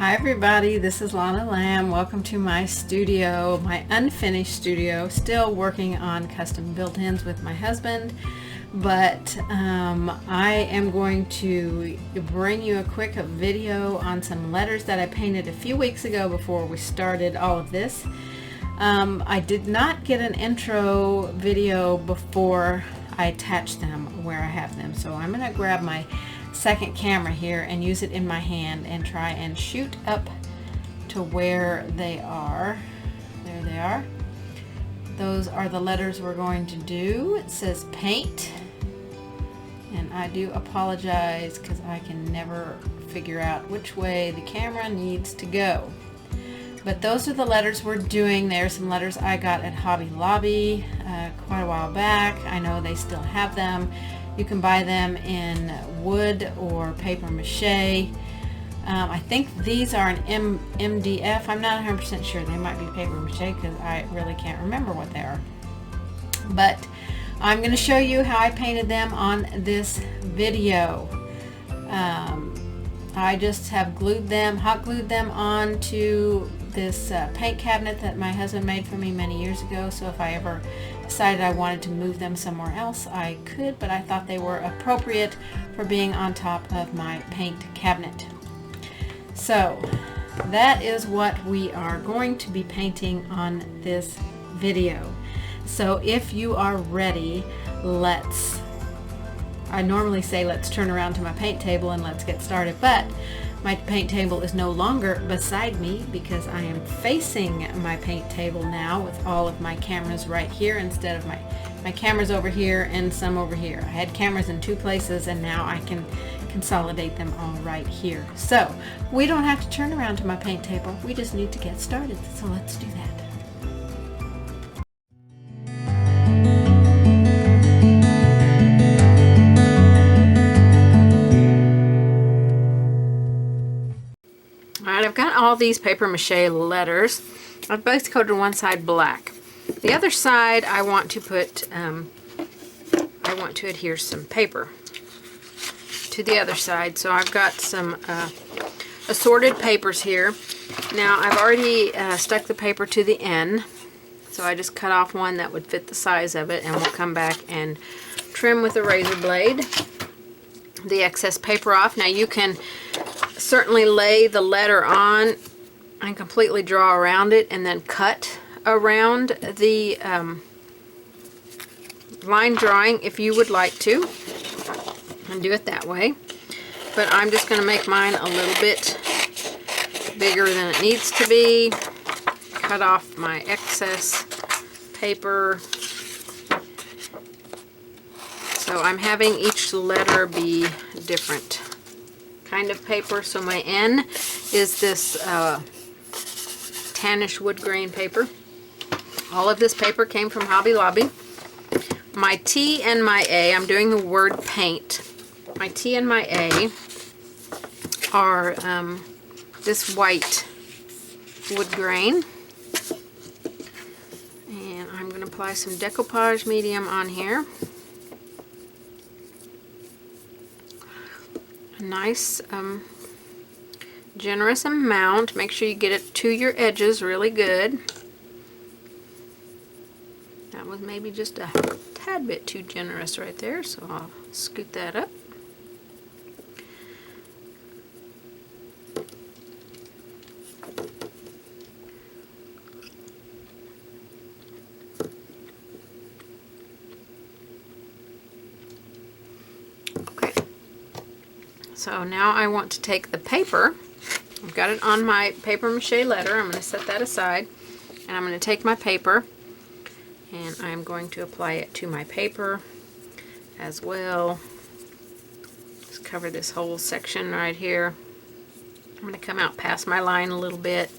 Hi everybody, this is Lonna Lamb. Welcome to my studio, my unfinished studio. Still working on custom built-ins with my husband, but I am going to bring you a quick video on some letters that I painted a few weeks ago before we started all of this. I did not get an intro video before I attached them where I have them, so I'm going to grab my second camera here and use it in my hand and try and shoot up to where they are. There they are. Those are the letters we're going to do. It says paint, and I do apologize because I can never figure out which way the camera needs to go. But those are the letters we're doing. There are some letters I got at Hobby Lobby quite a while back. I know they still have them. You can buy them in wood or paper mache. I think these are an MDF. I'm not 100% sure. They might be paper mache because I really can't remember what they are. But I'm going to show you how I painted them on this video. I just have glued them, hot glued them onto this paint cabinet that my husband made for me many years ago. So if I ever decided I wanted to move them somewhere else, I could, but I thought they were appropriate for being on top of my paint cabinet. So that is what we are going to be painting on this video. So if you are ready, I normally say let's turn around to my paint table and let's get started, but my paint table is no longer beside me because I am facing my paint table now with all of my cameras right here instead of my cameras over here and some over here. I had cameras in two places and now I can consolidate them all right here. So we don't have to turn around to my paint table, we just need to get started. So let's do that. Alright, I've got all these paper mache letters. I've both coated one side black. The other side I want to put, I want to adhere some paper to the other side. So I've got some assorted papers here. Now I've already stuck the paper to the end. So I just cut off one that would fit the size of it, and we'll come back and trim with a razor blade the excess paper off. Now you can certainly lay the letter on and completely draw around it and then cut around the line drawing if you would like to, and do it that way. But I'm just going to make mine a little bit bigger than it needs to be. Cut off my excess paper. So I'm having each letter be different kind of paper. So my N is this tannish wood grain paper. All of this paper came from Hobby Lobby. My T and my A, I'm doing the word paint. My T and my A are this white wood grain. And I'm going to apply some decoupage medium on here. Nice generous amount. Make sure you get it to your edges really good. That was maybe just a tad bit too generous right there, so I'll scoot that up. So now I want to take the paper. I've got it on my paper mache letter. I'm going to set that aside, and I'm going to take my paper and I'm going to apply it to my paper as well. Just cover this whole section right here. I'm going to come out past my line a little bit,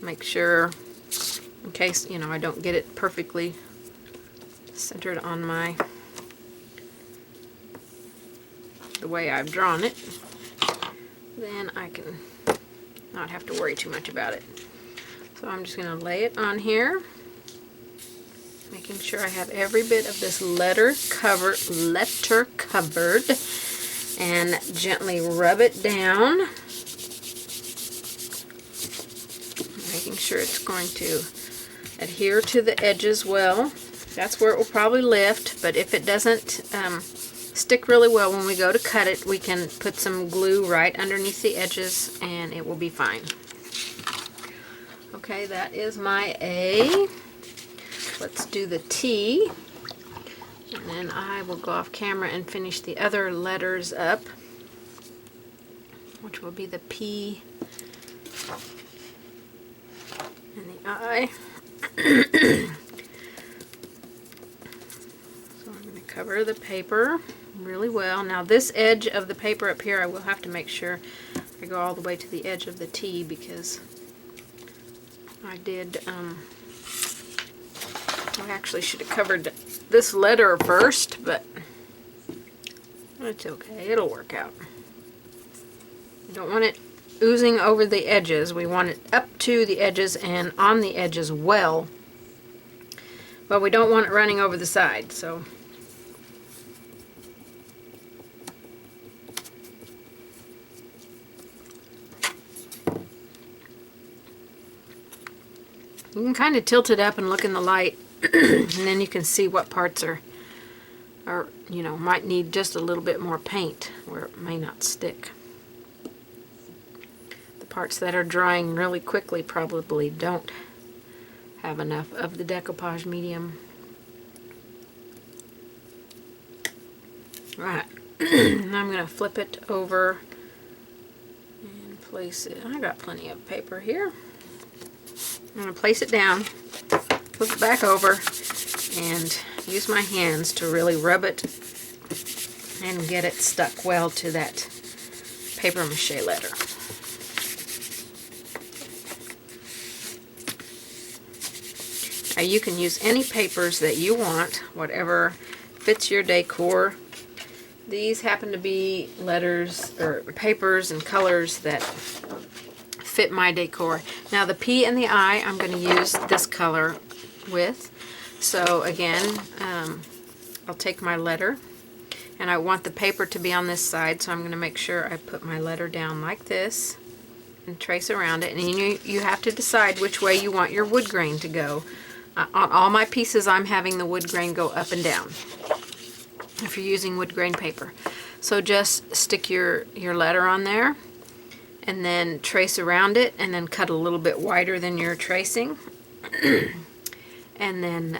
make sure, in case, you know, I don't get it perfectly centered on the way I've drawn it, then I can not have to worry too much about it. So I'm just going to lay it on here, making sure I have every bit of this letter covered, and gently rub it down making sure it's going to adhere to the edges well. That's where it will probably lift, but if it doesn't stick really well when we go to cut it, we can put some glue right underneath the edges and it will be fine. Okay, that is my A. Let's do the T, and then I will go off camera and finish the other letters up, which will be the P and the I. So I'm going to cover the paper really well. Now this edge of the paper up here, I will have to make sure I go all the way to the edge of the T, because I did, I actually should have covered this letter first, but it's okay, it'll work out. You don't want it oozing over the edges. We want it up to the edges and on the edges well, but we don't want it running over the side. So you can kind of tilt it up and look in the light, and then you can see what parts are, you know, might need just a little bit more paint where it may not stick. The parts that are drying really quickly probably don't have enough of the decoupage medium. Right, now I'm going to flip it over and place it. I got plenty of paper here. I'm going to place it down, flip it back over, and use my hands to really rub it and get it stuck well to that paper mache letter. Now you can use any papers that you want, whatever fits your decor. These happen to be letters or papers and colors that fit my decor. Now the P and the I, I'm going to use this color with. So again, I'll take my letter, and I want the paper to be on this side, so I'm going to make sure I put my letter down like this and trace around it. And you have to decide which way you want your wood grain to go. On all my pieces, I'm having the wood grain go up and down if you're using wood grain paper. So just stick your letter on there, and then trace around it, and then cut a little bit wider than you're tracing, and then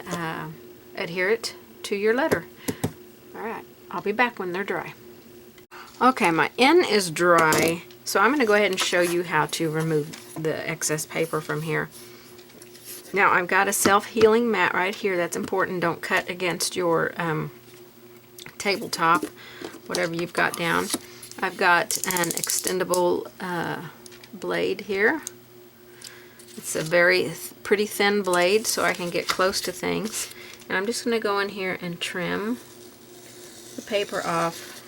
adhere it to your letter. Alright, I'll be back when they're dry. Okay, my N is dry, so I'm going to go ahead and show you how to remove the excess paper from here. Now I've got a self-healing mat right here. That's important. Don't cut against your tabletop, whatever you've got down. I've got an extendable blade here. It's a very pretty thin blade, so I can get close to things. And I'm just going to go in here and trim the paper off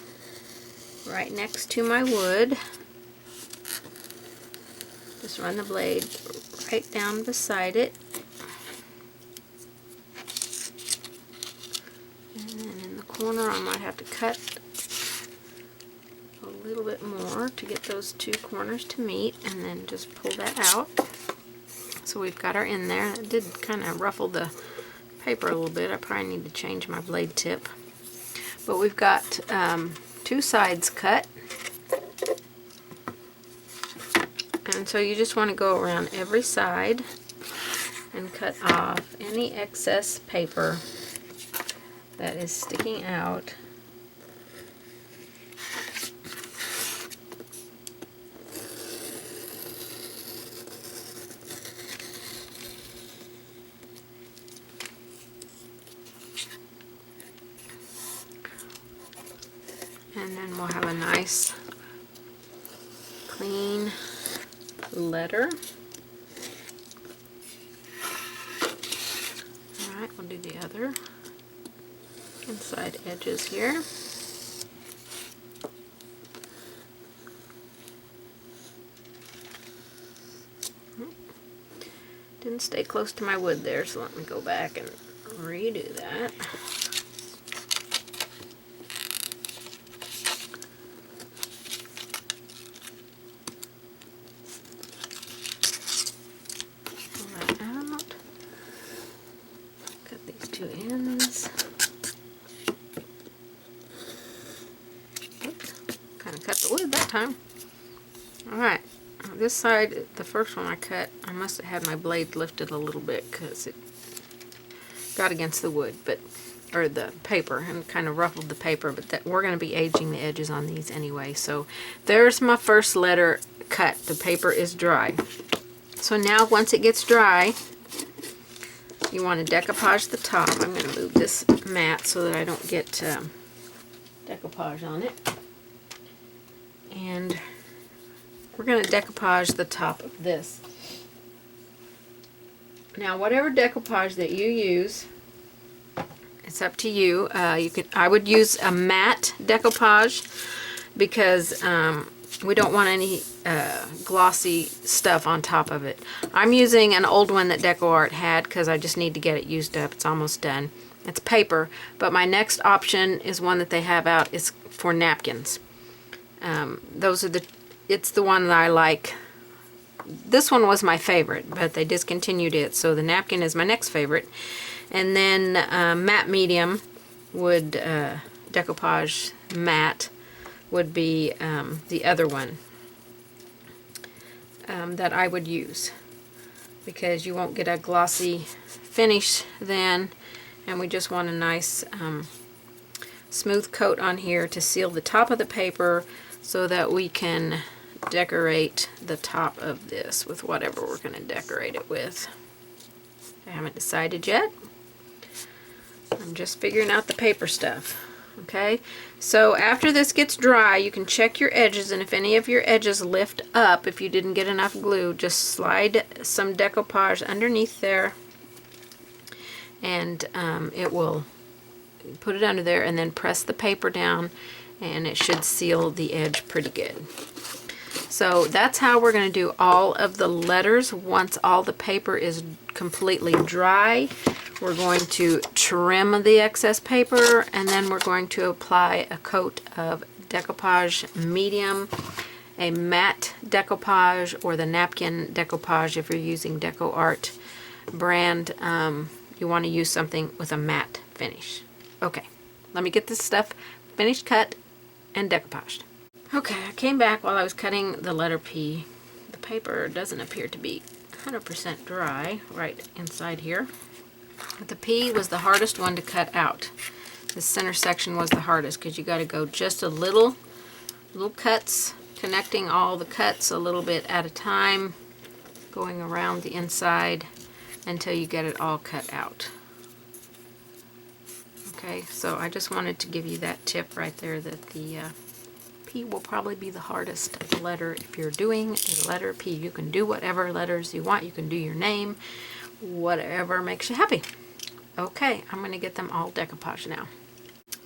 right next to my wood. Just run the blade right down beside it. And then in the corner I might have to cut a little bit more to get those two corners to meet, and then just pull that out. So we've got our in there. It did kind of ruffle the paper a little bit. I probably need to change my blade tip. But we've got two sides cut. And so you just want to go around every side and cut off any excess paper that is sticking out. And then we'll have a nice clean letter. Alright, we'll do the other inside edges here. Didn't stay close to my wood there, so let me go back and redo that. ends. Kind of cut the wood that time. Alright, this side, the first one I cut, I must have had my blade lifted a little bit because it got against the wood, or the paper, and kind of ruffled the paper, but that we're going to be aging the edges on these anyway. So there's my first letter cut. The paper is dry. So now once it gets dry, you want to decoupage the top. I'm going to move this mat so that I don't get decoupage on it. And we're going to decoupage the top of this. Now whatever decoupage that you use, it's up to you. I would use a matte decoupage because we don't want any glossy stuff on top of it. I'm using an old one that DecoArt had because I just need to get it used up. It's almost done. It's paper, but my next option is one that they have out. Is for napkins. It's the one that I like. This one was my favorite, but they discontinued it, so the napkin is my next favorite. And then matte medium would, decoupage matte would be the other one that I would use, because you won't get a glossy finish then, and we just want a nice smooth coat on here to seal the top of the paper so that we can decorate the top of this with whatever we're going to decorate it with. I haven't decided yet. I'm just figuring out the paper stuff. Okay, so after this gets dry, you can check your edges, and if any of your edges lift up, if you didn't get enough glue, just slide some decoupage underneath there, and it will put it under there, and then press the paper down, and it should seal the edge pretty good. So that's how we're going to do all of the letters. Once all the paper is completely dry, we're going to trim the excess paper, and then we're going to apply a coat of decoupage medium, a matte decoupage, or the napkin decoupage if you're using DecoArt brand. You want to use something with a matte finish. Okay, let me get this stuff finished, cut, and decoupaged. Okay, I came back while I was cutting the letter P. The paper doesn't appear to be 100% dry right inside here. But the P was the hardest one to cut out. The center section was the hardest because you got to go just a little cuts, connecting all the cuts a little bit at a time, going around the inside until you get it all cut out. Okay, so I just wanted to give you that tip right there, that the P will probably be the hardest letter if you're doing a letter P. You can do whatever letters you want. You can do your name, whatever makes you happy. Okay, I'm going to get them all decoupaged now.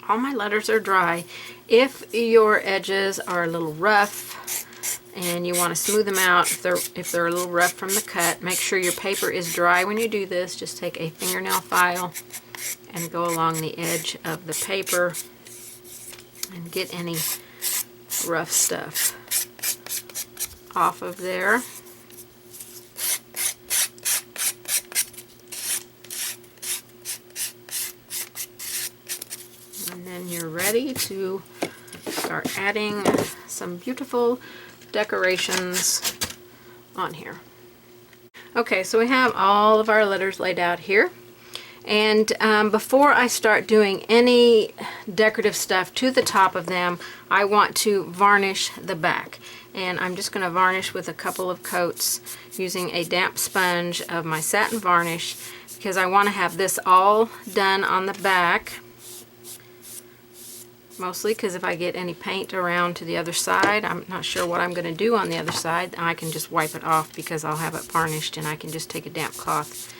All my letters are dry. If your edges are a little rough and you want to smooth them out, if they're a little rough from the cut, make sure your paper is dry when you do this. Just take a fingernail file and go along the edge of the paper and get any rough stuff off of there. And then you're ready to start adding some beautiful decorations on here. Okay, so we have all of our letters laid out here. And before I start doing any decorative stuff to the top of them, I want to varnish the back. And I'm just going to varnish with a couple of coats using a damp sponge of my satin varnish, because I want to have this all done on the back. Mostly because if I get any paint around to the other side, I'm not sure what I'm going to do on the other side. I can just wipe it off because I'll have it varnished, and I can just take a damp cloth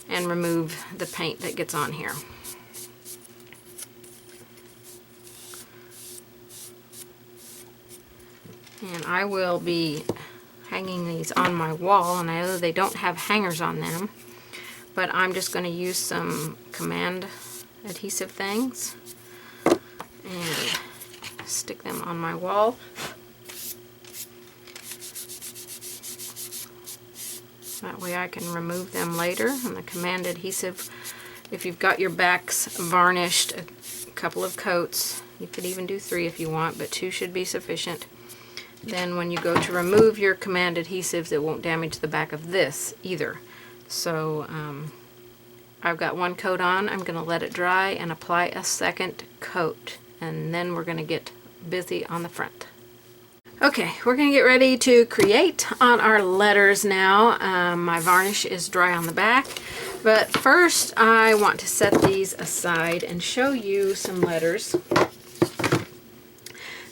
and remove the paint that gets on here. And I will be hanging these on my wall, and I know they don't have hangers on them, but I'm just going to use some command adhesive things and stick them on my wall. That way I can remove them later, and the command adhesive if you've got your backs varnished a couple of coats, you could even do 3 if you want, but 2 should be sufficient. Then when you go to remove your command adhesives, it won't damage the back of this either. So I've got 1 coat on. I'm going to let it dry and apply a 2nd coat, and then we're going to get busy on the front. Okay, we're going to get ready to create on our letters now. My varnish is dry on the back, but first I want to set these aside and show you some letters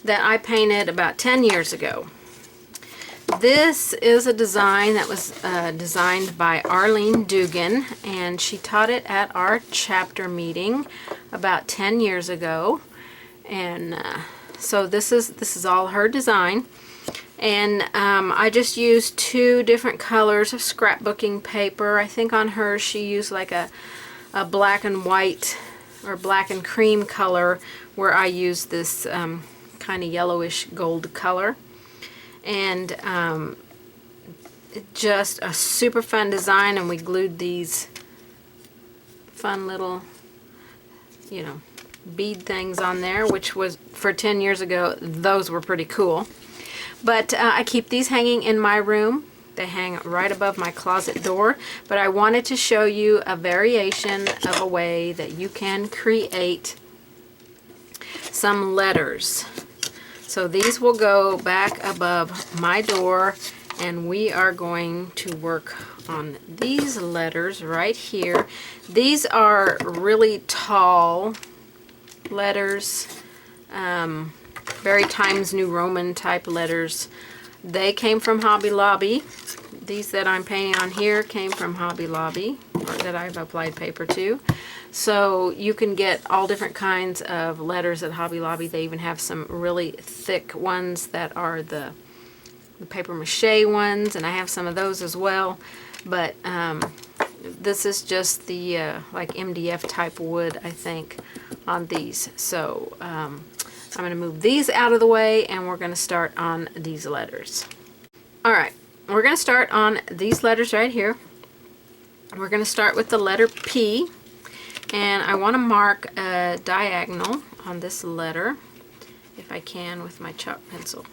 that I painted about 10 years ago. This is a design that was designed by Arlene Dugan, and she taught it at our chapter meeting about 10 years ago. And so this is all her design, and I just used 2 different colors of scrapbooking paper. I think on her she used like a black and white or black and cream color, where I used this kind of yellowish gold color. And just a super fun design, and we glued these fun little, you know, bead things on there, which was, for 10 years ago, those were pretty cool. But I keep these hanging in my room. They hang right above my closet door, but I wanted to show you a variation of a way that you can create some letters. So these will go back above my door, and we are going to work on these letters right here. These are really tall letters, very Times New Roman type letters. They came from Hobby Lobby. These that I'm painting on here came from Hobby Lobby, or that I've applied paper to. So you can get all different kinds of letters at Hobby Lobby. They even have some really thick ones that are the paper mache ones, and I have some of those as well. But this is just the like MDF type wood, I think, on these. So I'm going to move these out of the way, and we're going to start on these letters. Alright, we're going to start on these letters right here. We're going to start with the letter P, and I want to mark a diagonal on this letter, if I can, with my chalk pencil.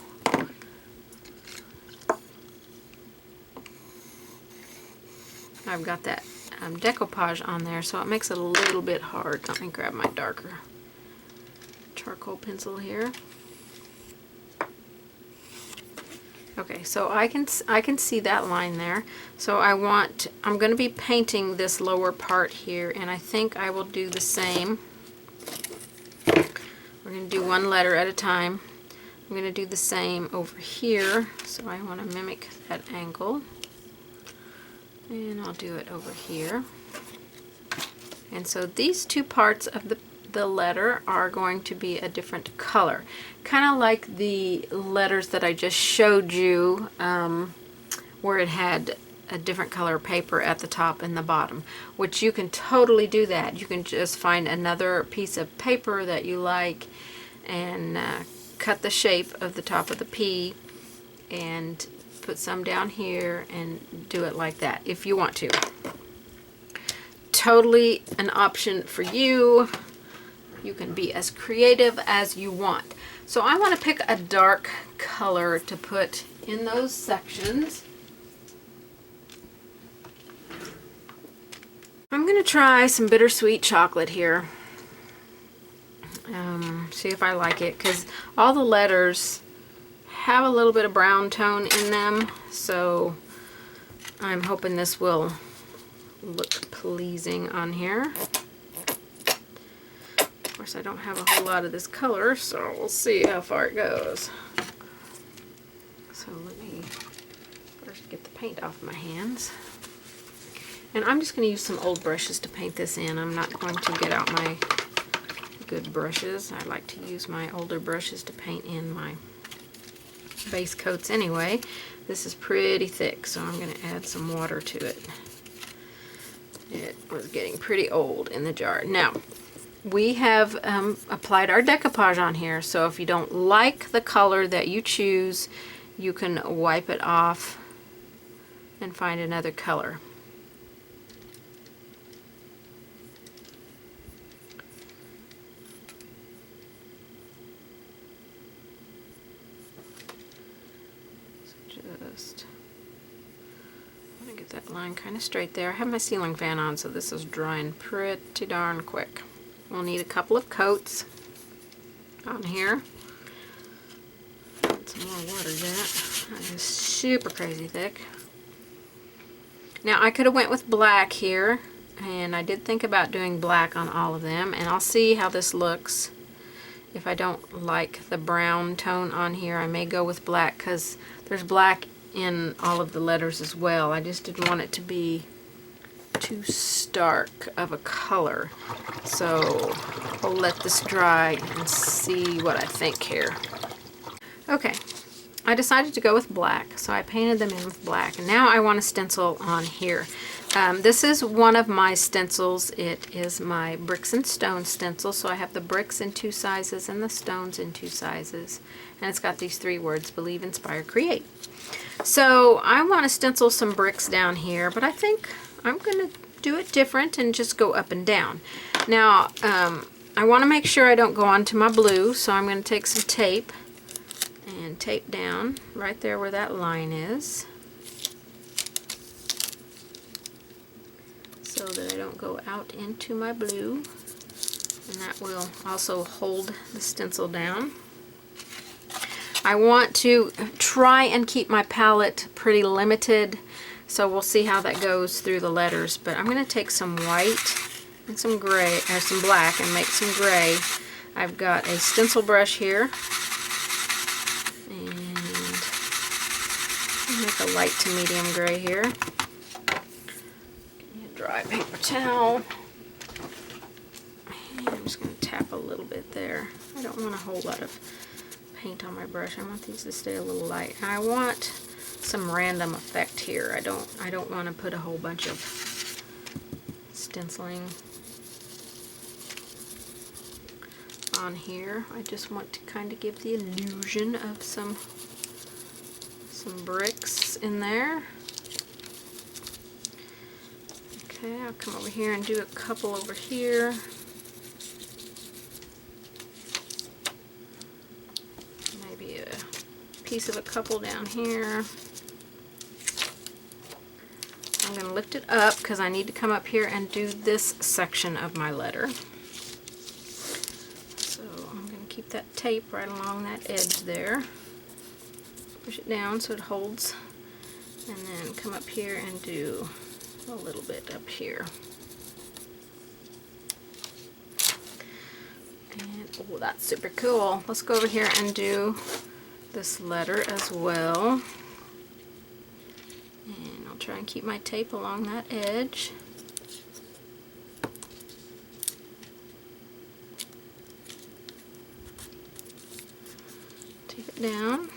I've got that decoupage on there, so it makes it a little bit hard. Let me grab my darker charcoal pencil here. Okay, so I can see that line there. So I'm going to be painting this lower part here, and I think I will do the same. We're going to do 1 letter at a time. I'm going to do the same over here, so I want to mimic that angle. And I'll do it over here. And so these 2 parts of the letter are going to be a different color. Kind of like the letters that I just showed you, where it had a different color paper at the top and the bottom, which you can totally do that. You can just find another piece of paper that you like and cut the shape of the top of the P and put some down here and do it like that if you want to. Totally an option for you. You can be as creative as you want. So I want to pick a dark color to put in those sections. I'm going to try some bittersweet chocolate here. See if I like it, because all the letters have a little bit of brown tone in them, so I'm hoping this will look pleasing on here. Of course, I don't have a whole lot of this color, so we'll see how far it goes. So let me first get the paint off my hands. And I'm just going to use some old brushes to paint this in. I'm not going to get out my good brushes. I like to use my older brushes to paint in my base coats anyway. This is pretty thick, so I'm going to add some water to it. It was getting pretty old in the jar. Now, we have applied our decoupage on here, so if you don't like the color that you choose, you can wipe it off and find another color. Just want to get that line kind of straight there. I have my ceiling fan on, so this is drying pretty darn quick. We'll need a couple of coats on here. Add some more water to that. That is super crazy thick. Now I could have went with black here, and I did think about doing black on all of them, and I'll see how this looks. If I don't like the brown tone on here, I may go with black, because there's black in all of the letters as well. I just didn't want it to be too stark of a color. So I'll let this dry and see what I think here. Okay, I decided to go with black, so I painted them in with black, and now I want a stencil on here. This is one of my stencils. It is my bricks and stones stencil, so I have the bricks in 2 sizes and the stones in 2 sizes, and it's got these 3 words: believe, inspire, create. So I want to stencil some bricks down here, but I think I'm going to do it different and just go up and down. Now I want to make sure I don't go onto my blue, so I'm going to take some tape and tape down right there where that line is, so that I don't go out into my blue, and that will also hold the stencil down. I want to try and keep my palette pretty limited, so we'll see how that goes through the letters, but I'm going to take some white and some gray, or some black, and make some gray. I've got a stencil brush here, and I'll make a light to medium gray here. Dry paper towel. And I'm just going to tap a little bit there. I don't want a whole lot of paint on my brush. I want these to stay a little light. And I want some random effect here. I don't want to put a whole bunch of stenciling on here. I just want to kind of give the illusion of some bricks in there. Okay, I'll come over here and do a couple over here. Maybe a piece of a couple down here. I'm going to lift it up because I need to come up here and do this section of my letter. So I'm going to keep that tape right along that edge there. Push it down so it holds, and then come up here and do a little bit up here. And oh, that's super cool. Let's go over here and do this letter as well. And I'll try and keep my tape along that edge. Tape it down.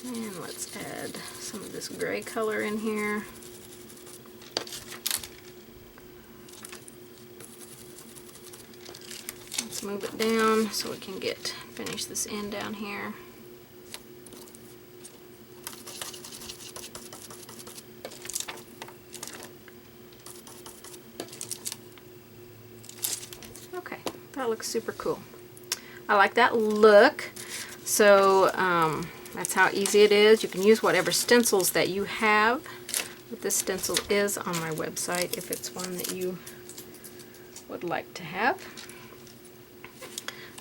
And let's add some of this gray color in here. Let's move it down so we can finish this end down here. Okay, that looks super cool. I like that look. So that's how easy it is. You can use whatever stencils that you have. But this stencil is on my website if it's one that you would like to have.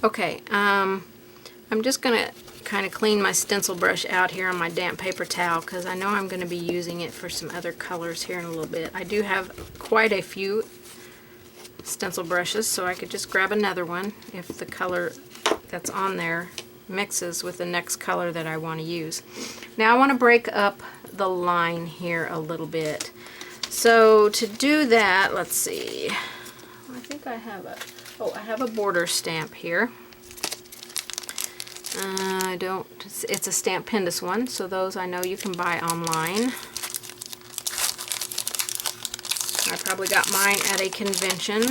Okay, I'm just going to kind of clean my stencil brush out here on my damp paper towel because I know I'm going to be using it for some other colors here in a little bit. I do have quite a few stencil brushes, so I could just grab another one if the color that's on there mixes with the next color that I want to use. Now I want to break up the line here a little bit. So to do that, let's see. I think I have I have a border stamp here. It's a Stamp Pendus one, so those I know you can buy online. I probably got mine at a convention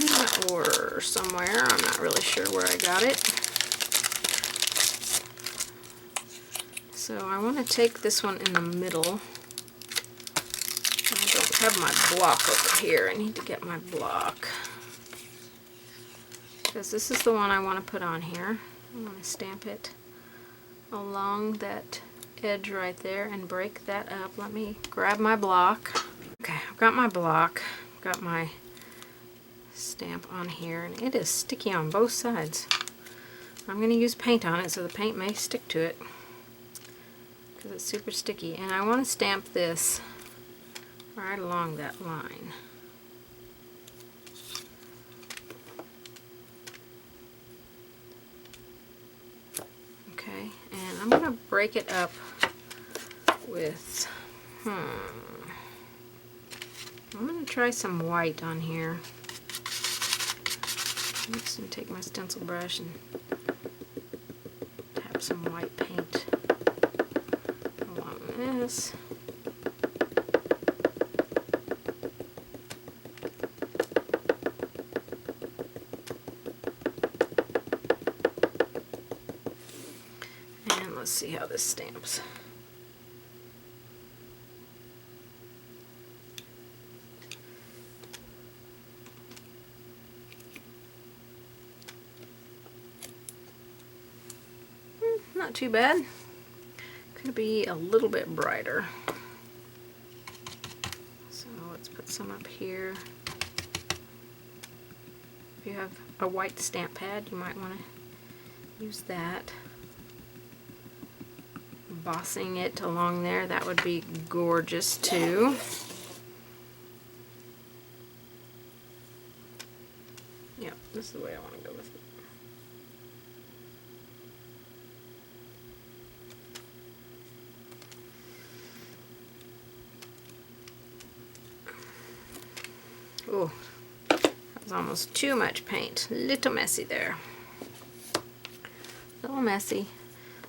or somewhere. I'm not really sure where I got it. So I want to take this one in the middle. I don't have my block over here. I need to get my block. Because this is the one I want to put on here. I want to stamp it along that edge right there and break that up. Let me grab my block. Okay, I've got my block, got my stamp on here, and it is sticky on both sides. I'm going to use paint on it so the paint may stick to it because it's super sticky, and I want to stamp this right along that line. Okay, and I'm going to break it up with, I'm going to try some white on here. I'm just going to take my stencil brush and tap some white paint along this. And let's see how this stamps. Not too bad. Could be a little bit brighter. So let's put some up here. If you have a white stamp pad, you might want to use that. Embossing it along there, that would be gorgeous too. Yep, this is the way I want to go with it. Oh, that was almost too much paint. A little messy there. A little messy.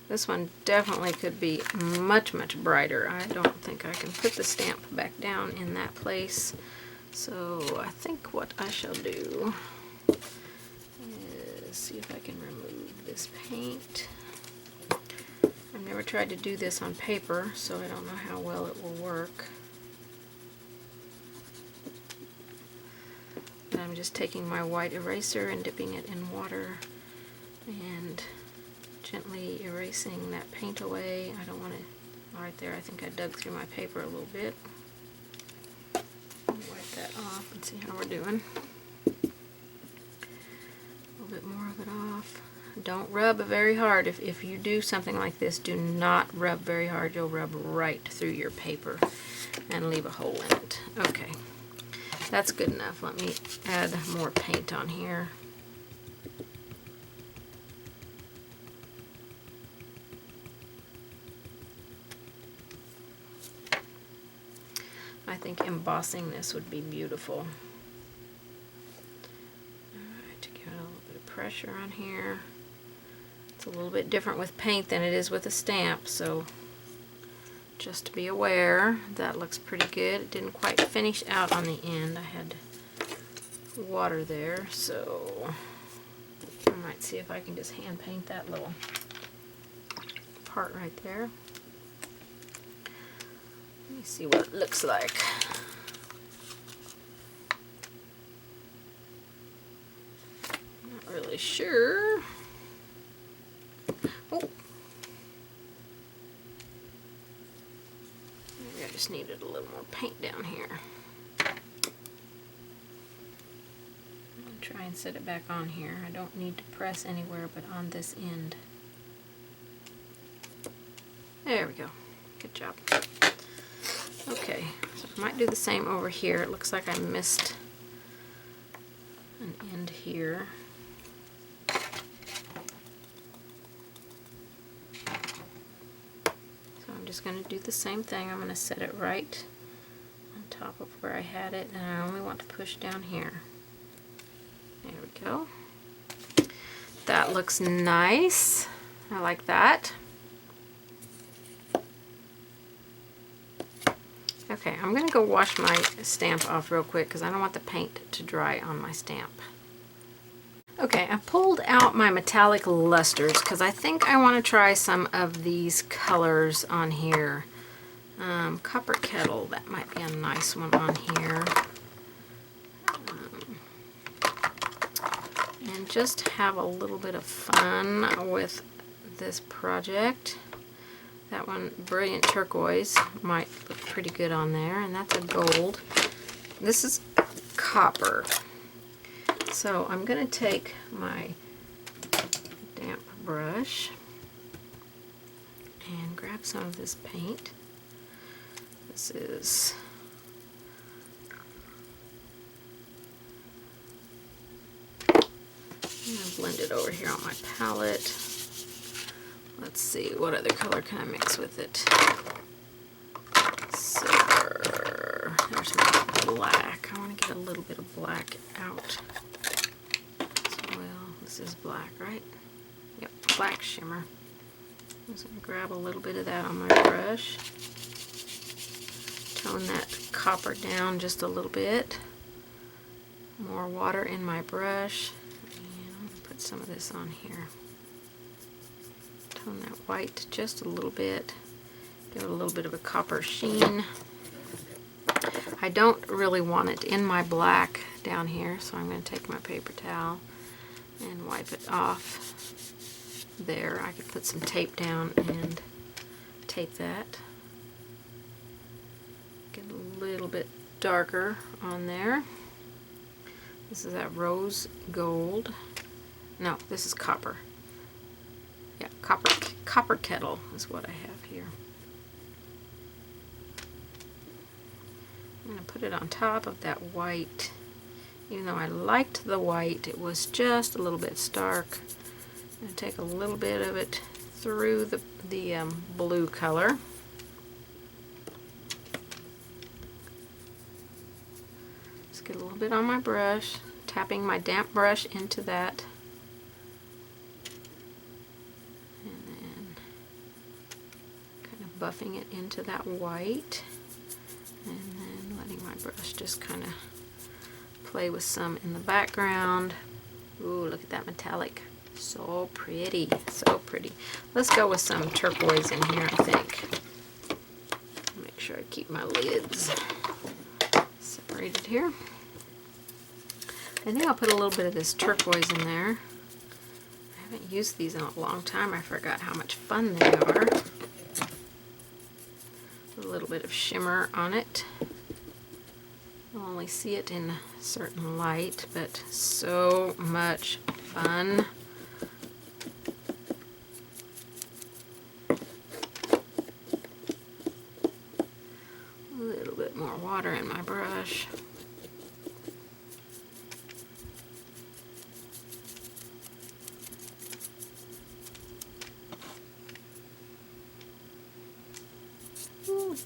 This one definitely could be much, much brighter. I don't think I can put the stamp back down in that place. So I think what I shall do is see if I can remove this paint. I've never tried to do this on paper, so I don't know how well it will work. I'm just taking my white eraser and dipping it in water and gently erasing that paint away. I don't want to, right there, I think I dug through my paper a little bit. Wipe that off and see how we're doing. A little bit more of it off. Don't rub very hard. If you do something like this, do not rub very hard. You'll rub right through your paper and leave a hole in it. Okay. That's good enough. Let me add more paint on here. I think embossing this would be beautiful. Alright, to give it a little bit of pressure on here. It's a little bit different with paint than it is with a stamp, so just to be aware. That looks pretty good. It didn't quite finish out on the end. I had water there, so I might see if I can just hand paint that little part right there. Let me see what it looks like. Not really sure. Oh. Maybe I just needed a little more paint down here. I'll try and set it back on here. I don't need to press anywhere but on this end. There we go. Good job. Okay, so I might do the same over here. It looks like I missed an end here. So I'm just going to do the same thing. I'm going to set it right on top of where I had it, and I only want to push down here. There we go. That looks nice. I like that. Okay, I'm going to go wash my stamp off real quick because I don't want the paint to dry on my stamp. Okay, I pulled out my metallic lusters because I think I want to try some of these colors on here. Copper Kettle, that might be a nice one on here. And just have a little bit of fun with this project. That one, Brilliant Turquoise, might look pretty good on there, and that's a gold. This is copper. So I'm going to take my damp brush and grab some of this paint. This is I'm going to blend it over here on my palette. Let's see, what other color can I mix with it? Silver. There's my black. I want to get a little bit of black out as well. This is black, right? Yep, black shimmer. I'm just going to grab a little bit of that on my brush. Tone that copper down just a little bit. More water in my brush. And I'm going to put some of this on here. Tone that white just a little bit. Give it a little bit of a copper sheen. I don't really want it in my black down here, so I'm going to take my paper towel and wipe it off there. I could put some tape down and tape that. Get a little bit darker on there. This is that rose gold. No, this is copper. Yeah, copper kettle is what I have here. I'm going to put it on top of that white. Even though I liked the white, it was just a little bit stark. I'm going to take a little bit of it through the blue color. Just get a little bit on my brush, tapping my damp brush into that. Buffing it into that white, and then letting my brush just kind of play with some in the background. Ooh, look at that metallic. So pretty, so pretty. Let's go with some turquoise in here, I think. Make sure I keep my lids separated here. I think I'll put a little bit of this turquoise in there. I haven't used these in a long time. I forgot how much fun they are. A little bit of shimmer on it. You'll only see it in certain light, but so much fun. A little bit more water in my brush.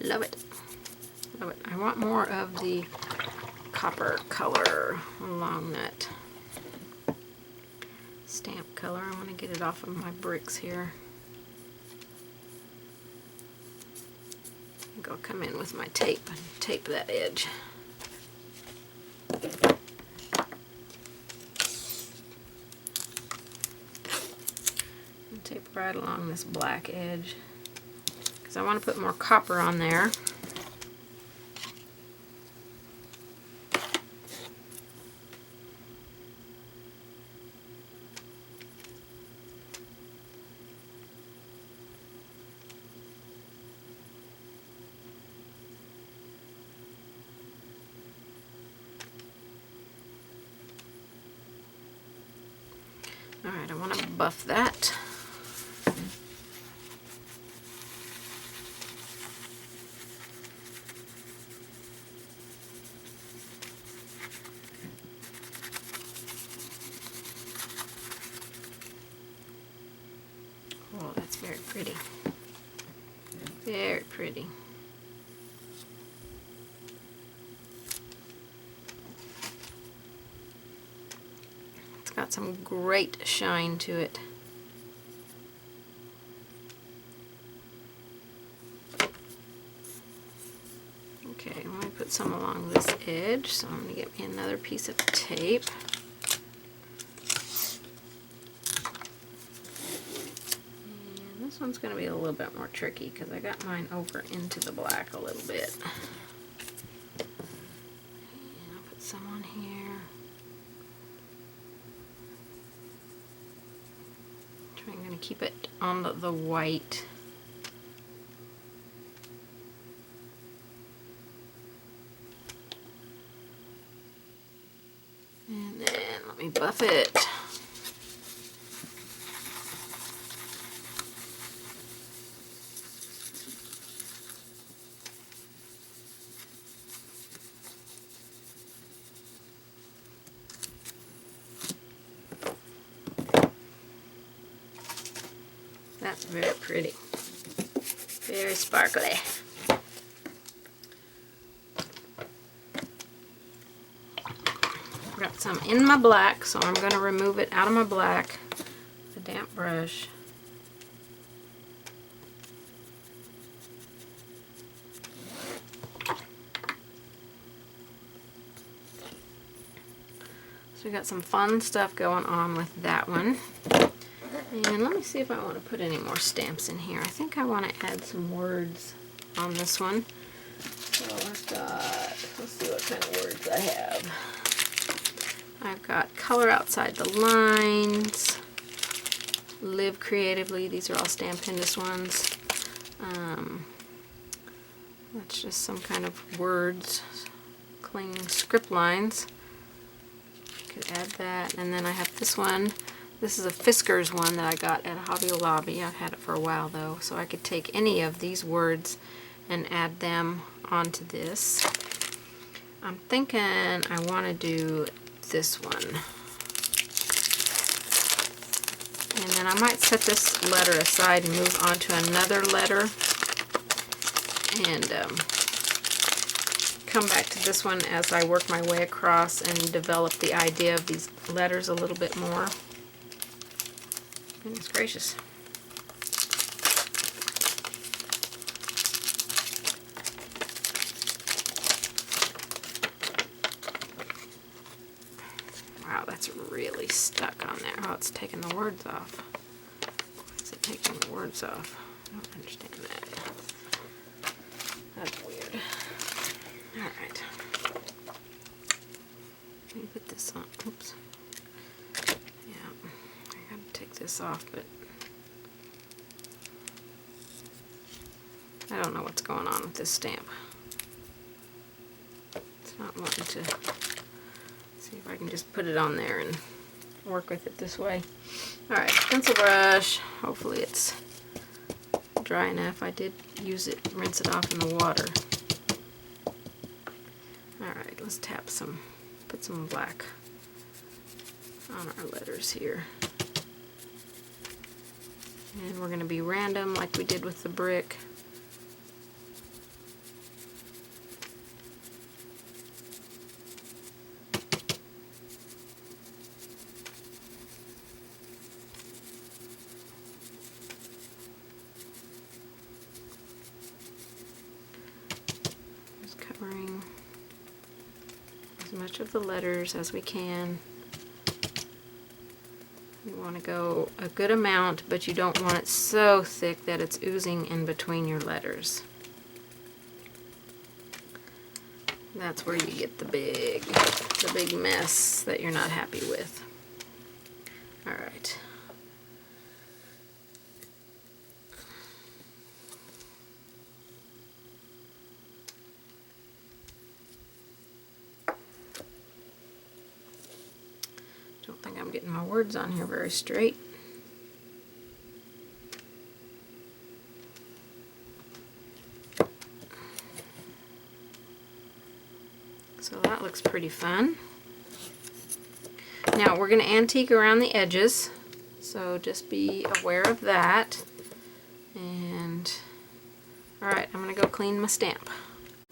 Love it. Love it. I want more of the copper color along that stamp color. I want to get it off of my bricks here. I think I'll come in with my tape and tape that edge. And tape right along this black edge. I want to put more copper on there. All right, I want to buff that. Oh, that's very pretty. Very pretty. It's got some great shine to it. Okay, I'm going to put some along this edge, so I'm going to get me another piece of tape. This one's going to be a little bit more tricky because I got mine over into the black a little bit. And I'll put some on here. I'm going to keep it on the white. Let me buff it. That's very pretty. Very sparkly. Got some in my black, so I'm going to remove it out of my black with a damp brush. So we got some fun stuff going on with that one. And let me see if I want to put any more stamps in here. I think I want to add some words on this one. So I've got, let's see what kind of words I have. I've got color outside the lines, live creatively. These are all Stamp Pintrest ones. That's just some kind of words, clean script lines. Could add that. And then I have this one. This is a Fisker's one that I got at Hobby Lobby. I've had it for a while though, so I could take any of these words and add them onto this. I'm thinking I want to do this one. And then I might set this letter aside and move on to another letter and come back to this one as I work my way across and develop the idea of these letters a little bit more. Goodness gracious. Wow, that's really stuck on there. Oh, it's taking the words off. Why is it taking the words off? I don't understand that. That's weird. Alright. Let me put this on. Oops. Take this off, but I don't know what's going on with this stamp. It's not wanting to. See if I can just put it on there and work with it this way. Alright, pencil brush. Hopefully it's dry enough. I did use it, rinse it off in the water. Alright, let's tap some, put some black on our letters here. And we're going to be random like we did with the brick. Just covering as much of the letters as we can. You want to go a good amount, but you don't want it so thick that it's oozing in between your letters. That's where you get the big mess that you're not happy with. All right. Don't think I'm getting my words on here very straight. So that looks pretty fun. Now we're going to antique around the edges, so just be aware of that. And alright, I'm going to go clean my stamp.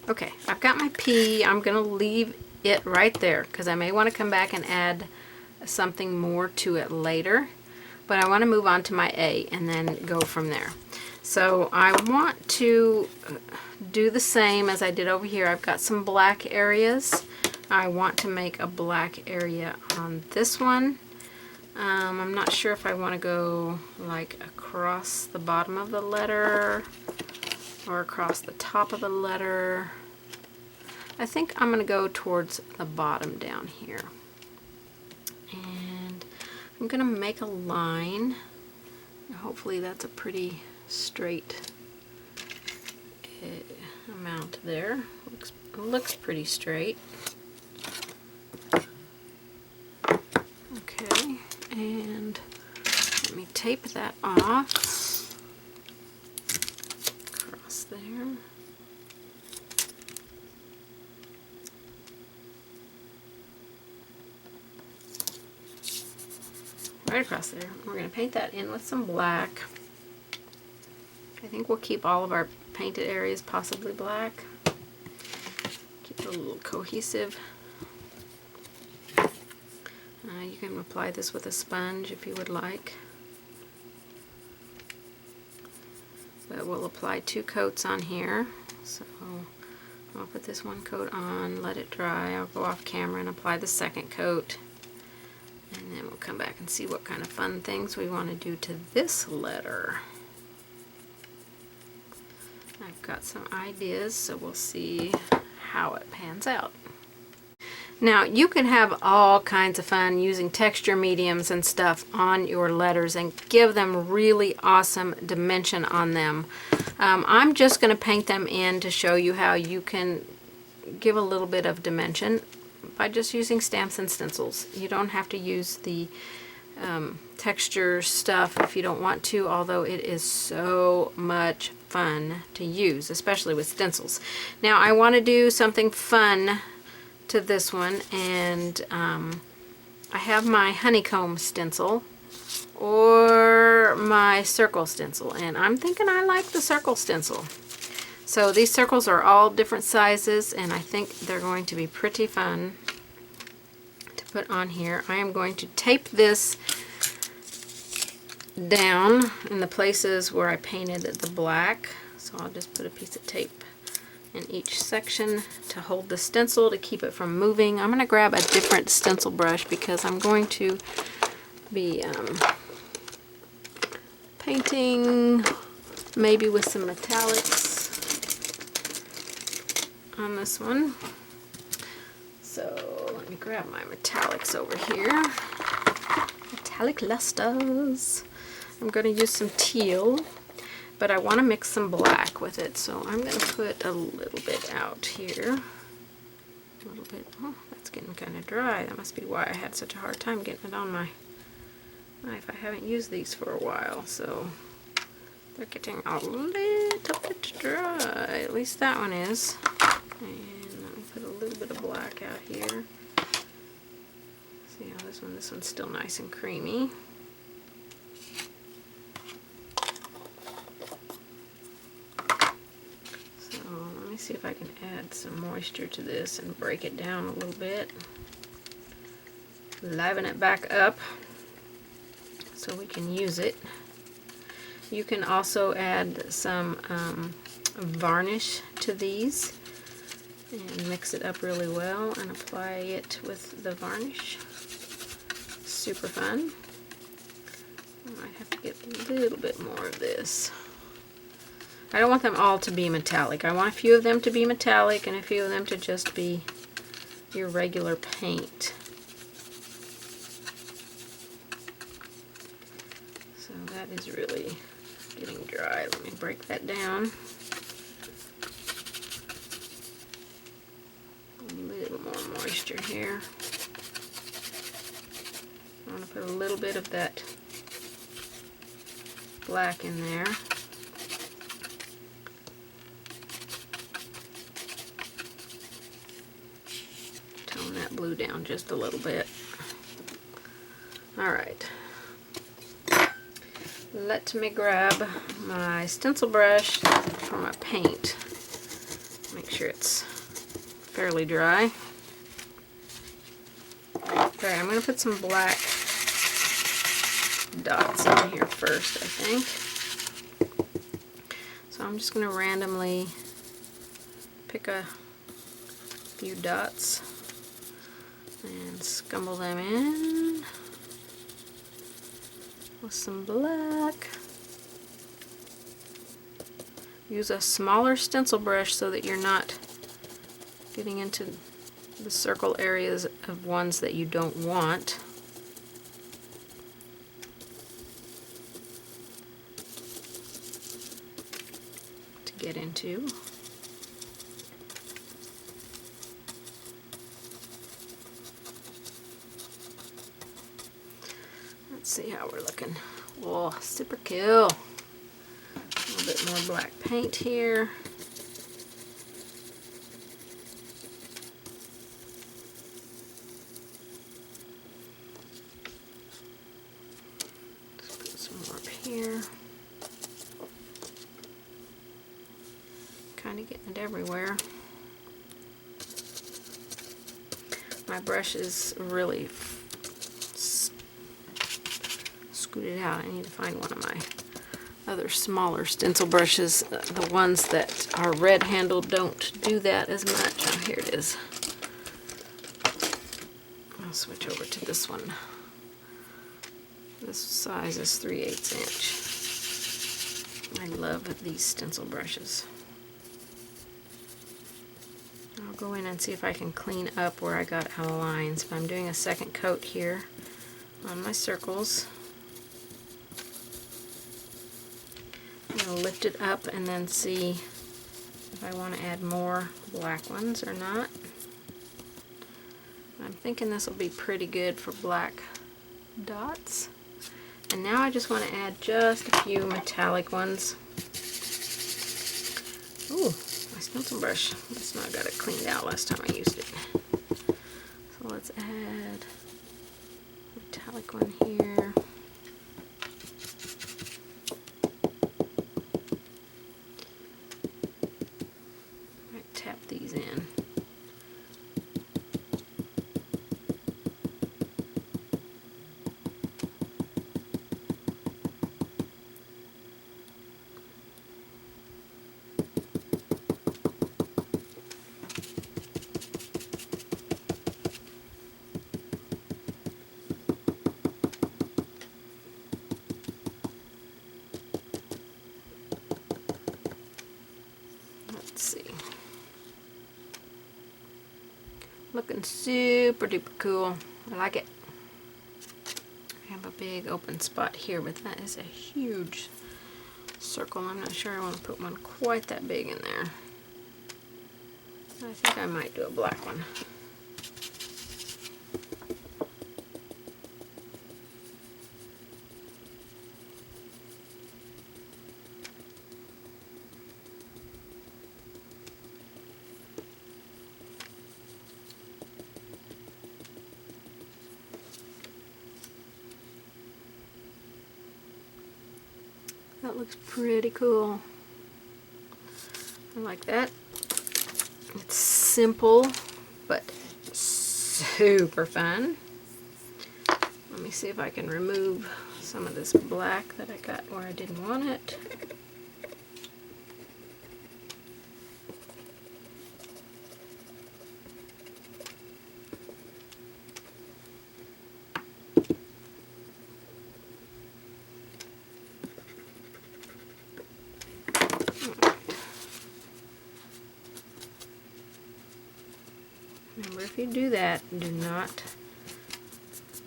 Okay, I've got my P. I'm going to leave it right there because I may want to come back and add something more to it later, but I want to move on to my A and then go from there. So I want to do the same as I did over here. I've got some black areas. I want to make a black area on this one. I'm not sure if I want to go like across the bottom of the letter or across the top of the letter. I think I'm going to go towards the bottom down here. And I'm going to make a line. Hopefully that's a pretty straight amount there. Looks pretty straight. tape that off. Across there. Right across there. We're going to paint that in with some black. I think we'll keep all of our painted areas possibly black. Keep it a little cohesive. You can apply this with a sponge if you would like. But we'll apply 2 coats on here. So I'll put this 1 coat on, let it dry. I'll go off camera and apply the 2nd coat. And then we'll come back and see what kind of fun things we want to do to this letter. I've got some ideas, so we'll see how it pans out. Now, you can have all kinds of fun using texture mediums and stuff on your letters and give them really awesome dimension on them. I'm just going to paint them in to show you how you can give a little bit of dimension by just using stamps and stencils. You don't have to use the texture stuff if you don't want to, although it is so much fun to use, especially with stencils. Now I want to do something fun to this one, and I have my honeycomb stencil or my circle stencil, and I'm thinking I like the circle stencil. So these circles are all different sizes, and I think they're going to be pretty fun to put on here. I am going to tape this down in the places where I painted the black. So I'll just put a piece of tape in each section to hold the stencil to keep it from moving. I'm going to grab a different stencil brush because I'm going to be painting maybe with some metallics on this one. So let me grab my metallics over here. Metallic lusters. I'm going to use some teal, but I want to mix some black with it, so I'm going to put a little bit out here. A little bit. Oh, that's getting kind of dry. That must be why I had such a hard time getting it on my knife. I haven't used these for a while, so they're getting a little bit dry. At least that one is. And let me put a little bit of black out here. See how this one's still nice and creamy. So let me see if I can add some moisture to this and break it down a little bit. Liven it back up so we can use it. You can also add some varnish to these and mix it up really well and apply it with the varnish. Super fun. I might have to get a little bit more of this. I don't want them all to be metallic. I want a few of them to be metallic and a few of them to just be your regular paint. So that is really getting dry. Let me break that down. A little more moisture here. I want to put a little bit of that black in there. Tone that blue down just a little bit. Alright. Let me grab my stencil brush for my paint. Make sure it's fairly dry. Okay, I'm going to put some black dots in here first, I think. So I'm just going to randomly pick a few dots and scumble them in with some black. Use a smaller stencil brush so that you're not getting into the circle areas of ones that you don't want. To get into. Let's see how we're looking. Oh, super cool. A little bit more black paint here. Let's put some more up here. Kind of getting it everywhere. My brush is really scooted out. I need to find one of my other smaller stencil brushes. The ones that are red handled don't do that as much. Oh, here it is. I'll switch over to this one. This size is 3/8 inch. I love these stencil brushes. I'll go in and see if I can clean up where I got out of lines. But I'm doing a second coat here on my circles. I'm going to lift it up and then see if I want to add more black ones or not. I'm thinking this will be pretty good for black dots. And now I just want to add just a few metallic ones. Ooh, my stencil brush. It's not got it cleaned out last time I used it. So let's add a metallic one here. Tap these in. Let's see. Looking super duper cool. I like it. I have a big open spot here, but that is a huge circle. I'm not sure I want to put one quite that big in there. I think I might do a black one. That looks pretty cool. I like that. It's simple, but super fun. Let me see if I can remove some of this black that I got where I didn't want it. Remember, if you do that, do not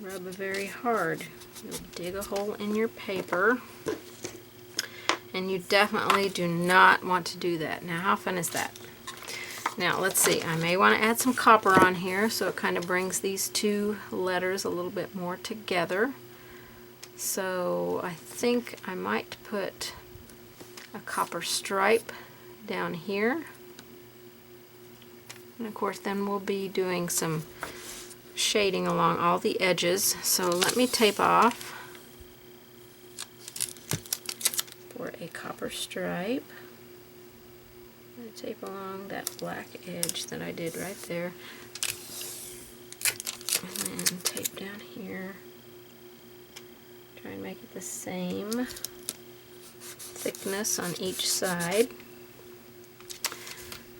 rub very hard. You'll dig a hole in your paper, and you definitely do not want to do that. Now, how fun is that? Now, let's see. I may want to add some copper on here, so it kind of brings these two letters a little bit more together. So I think I might put a copper stripe down here. And of course then we'll be doing some shading along all the edges. So let me tape off for a copper stripe. I'm going to tape along that black edge that I did right there. And then tape down here. Try and make it the same thickness on each side.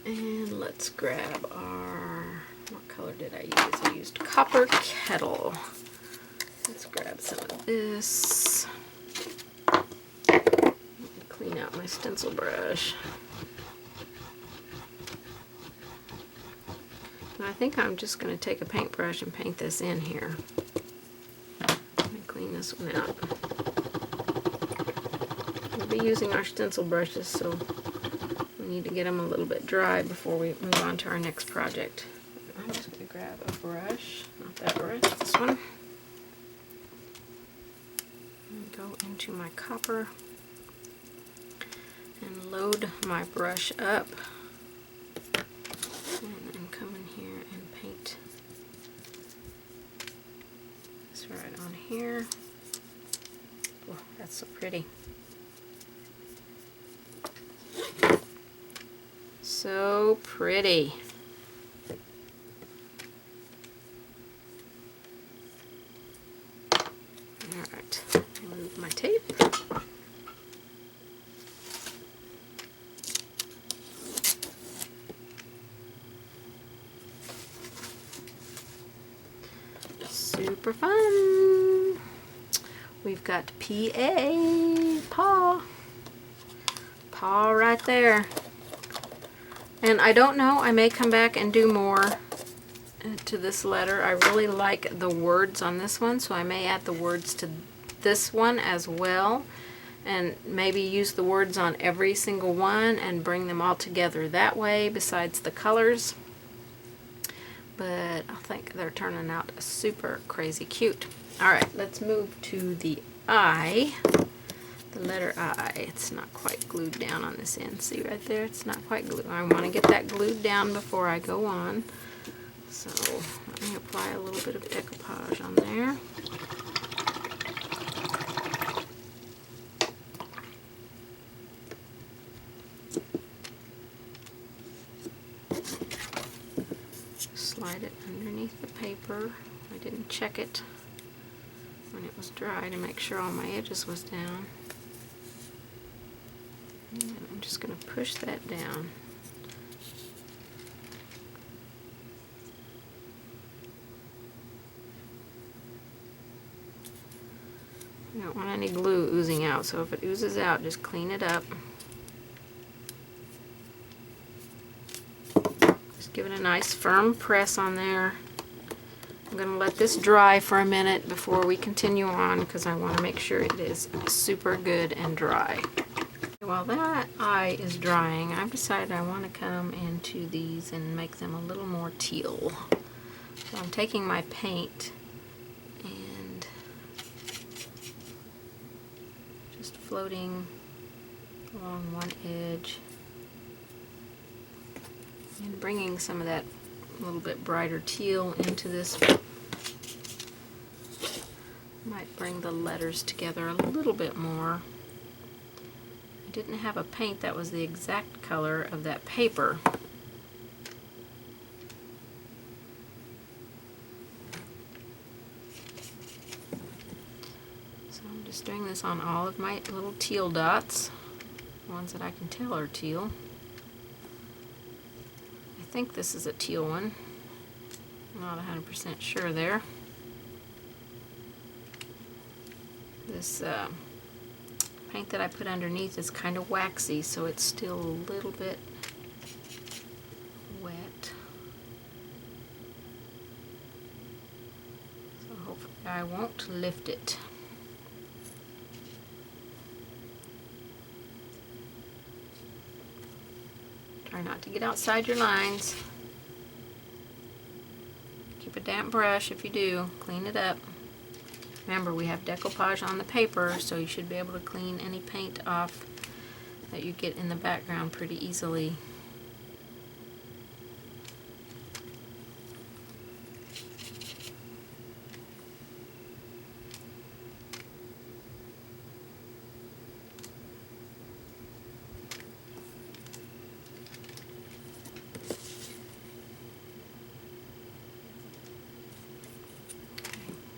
And let's grab our, what color did I use? I used Copper Kettle. Let's grab some of this. Clean out my stencil brush. And I think I'm just going to take a paintbrush and paint this in here. Let me clean this one out. We'll be using our stencil brushes, so we need to get them a little bit dry before we move on to our next project. I'm just going to grab a brush, not that brush, this one. go into my copper and load my brush up, and then come in here and paint this right on here. Oh, that's so pretty. So pretty. Alright, remove my tape. Super fun. We've got paw right there. And I don't know, I may come back and do more to this letter. I really like the words on this one, so I may add the words to this one as well, and maybe use the words on every single one and bring them all together that way besides the colors. But I think they're turning out super crazy cute. Alright, let's move to the I. The letter I. It's not quite glued down on this end. See right there? It's not quite glued. I want to get that glued down before I go on. So let me apply a little bit of decoupage on there. Slide it underneath the paper. I didn't check it when it was dry to make sure all my edges was down. And I'm just going to push that down. You don't want any glue oozing out, so if it oozes out, just clean it up. Just give it a nice firm press on there. I'm going to let this dry for a minute before we continue on because I want to make sure it is super good and dry. While that eye is drying, I've decided I want to come into these and make them a little more teal. So I'm taking my paint and just floating along one edge and bringing some of that little bit brighter teal into this. Might bring the letters together a little bit more. I didn't have a paint that was the exact color of that paper. So I'm just doing this on all of my little teal dots, ones that I can tell are teal. I think this is a teal one. I'm not 100% sure there. This paint that I put underneath is kind of waxy, so it's still a little bit wet. So hopefully I won't lift it. Try not to get outside your lines. Keep a damp brush if you do. Clean it up. Remember, we have decoupage on the paper, so you should be able to clean any paint off that you get in the background pretty easily.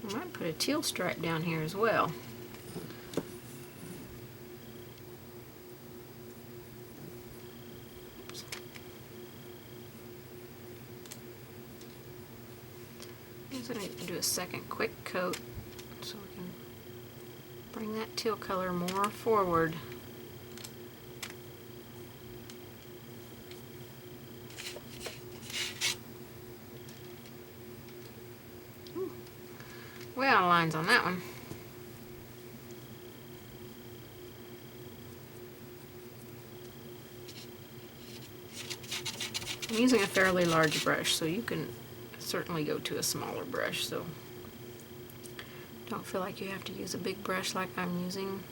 I might put a teal stripe down here as well. Oops. I'm just going to do a second quick coat so we can bring that teal color more forward. Way out of lines on that one. I'm using a fairly large brush, so you can certainly go to a smaller brush, so Don't feel like you have to use a big brush like I'm using.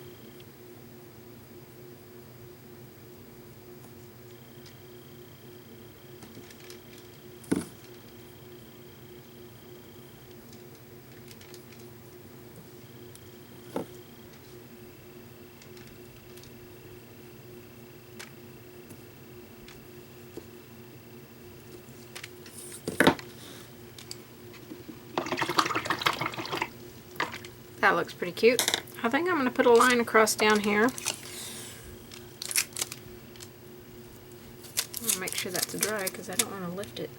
That looks pretty cute. I think I'm going to put a line across down here. I'm going to make sure that's dry because I don't want to lift it.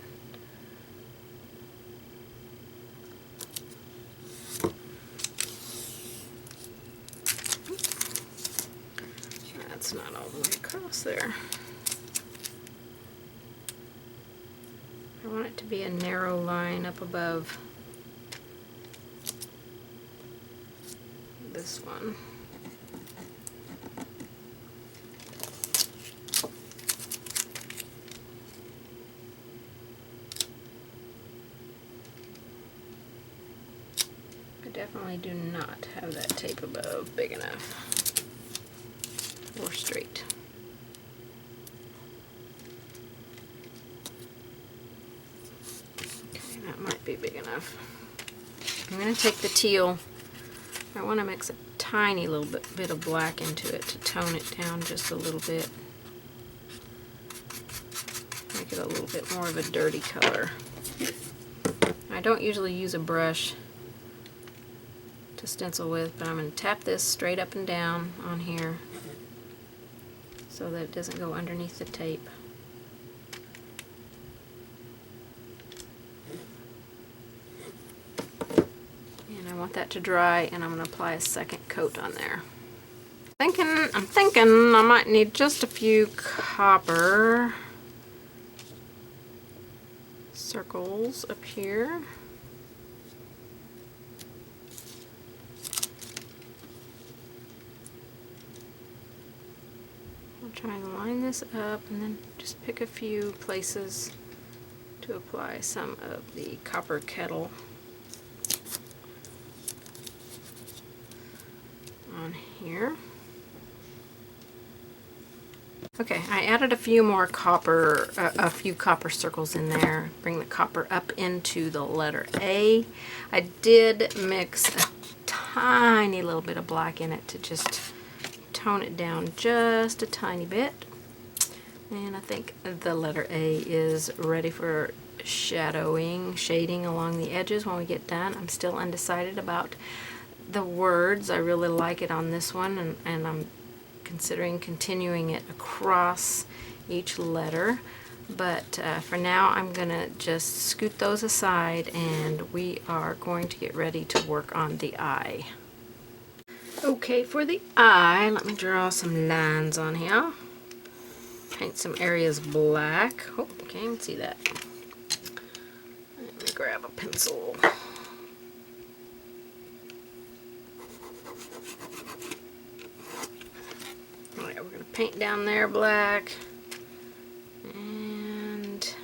That's not all the way across there. I want it to be a narrow line up above this one. I definitely do not have that tape above big enough or straight. Okay, that might be big enough. I'm going to take the teal. I want to mix a tiny little bit of black into it to tone it down just a little bit. Make it a little bit more of a dirty color. I don't usually use a brush to stencil with, but I'm going to tap this straight up and down on here so that it doesn't go underneath the tape. And I want that to dry, and I'm going to apply a second coat on there. I'm thinking I might need just a few copper circles up here. I'll try and line this up and then just pick a few places to apply some of the copper kettle on here. Okay, I added a few more copper, a few copper circles in there. Bring the copper up into the letter A. I did mix a tiny little bit of black in it to just tone it down just a tiny bit. And I think the letter A is ready for shading along the edges when we get done. I'm still undecided about the words. I really like it on this one, and I'm considering continuing it across each letter, but for now I'm gonna just scoot those aside, and we are going to get ready to work on the eye. Okay, for the eye, let me draw some lines on here. Paint some areas black. Oh, can't see that. Let me grab a pencil. Alright, we're going to paint down there black, and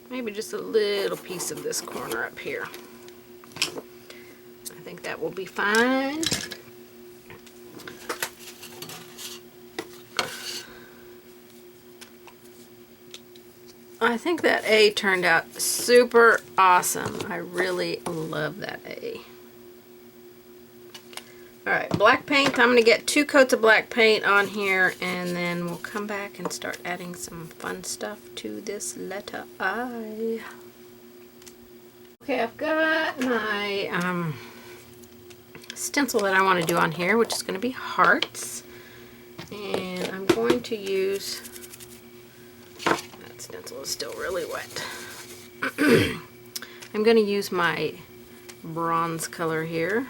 maybe just a little piece of this corner up here. I think that will be fine. I think that A turned out super awesome. I really love that A. Alright, black paint. I'm going to get 2 coats of black paint on here, and then we'll come back and start adding some fun stuff to this letter I. Okay, I've got my stencil that I want to do on here, which is going to be hearts. And I'm going to use... stencil is still really wet. I'm going to use my bronze color here.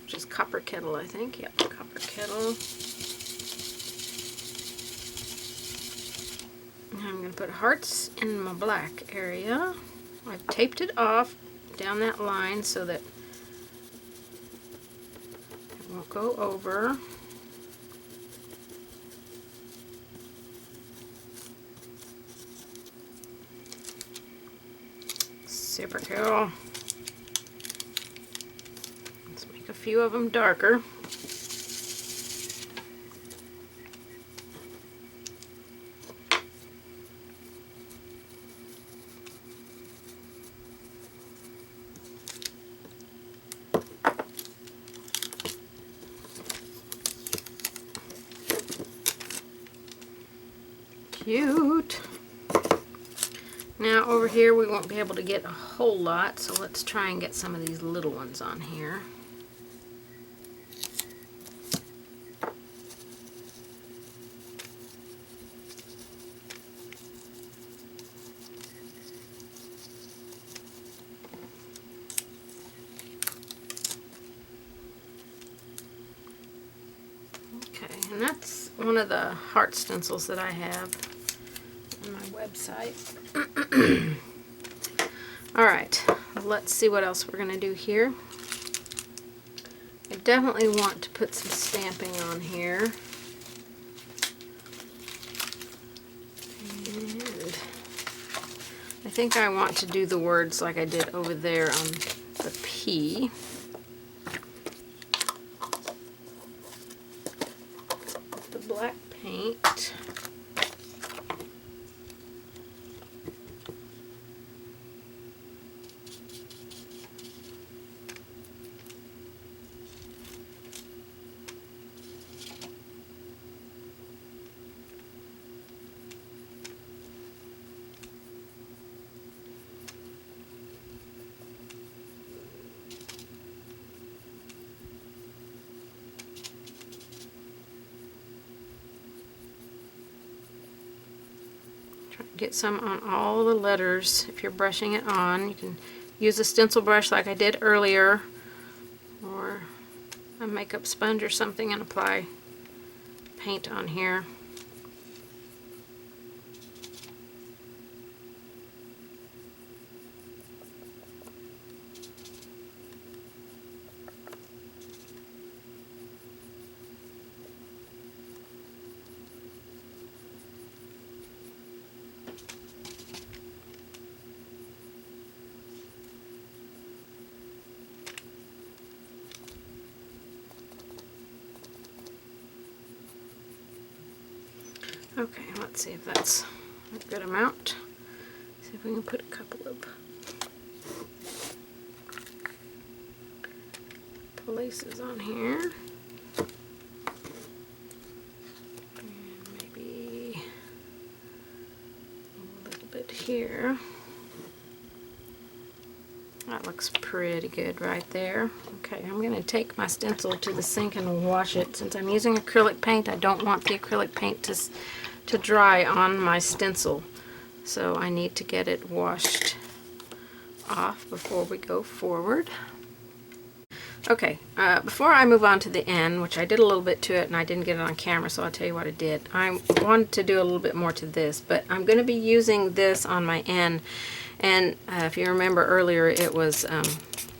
Which is copper kettle, I think. Yep, copper kettle. And I'm going to put hearts in my black area. I've taped it off down that line so that it won't go over. Super cool. Let's make a few of them darker. Cute. Now over here we won't be able to get a whole lot, so let's try and get some of these little ones on here. Okay, and that's one of the heart stencils that I have on my website. Alright, let's see what else we're going to do here. I definitely want to put some stamping on here. And I think I want to do the words like I did over there on the P. The black paint. Get some on all the letters. If you're brushing it on, you can use a stencil brush like I did earlier, or a makeup sponge or something, and apply paint on here. Okay, let's see if that's a good amount. See if we can put a couple of places on here. And maybe a little bit here. That looks pretty good right there. Okay, I'm going to take my stencil to the sink and wash it. Since I'm using acrylic paint, I don't want the acrylic paint to dry on my stencil. So I need to get it washed off before we go forward. Okay, before I move on to the end, which I did a little bit to it and I didn't get it on camera, so I'll tell you what I did. I wanted to do a little bit more to this, but I'm going to be using this on my end. And if you remember earlier, it was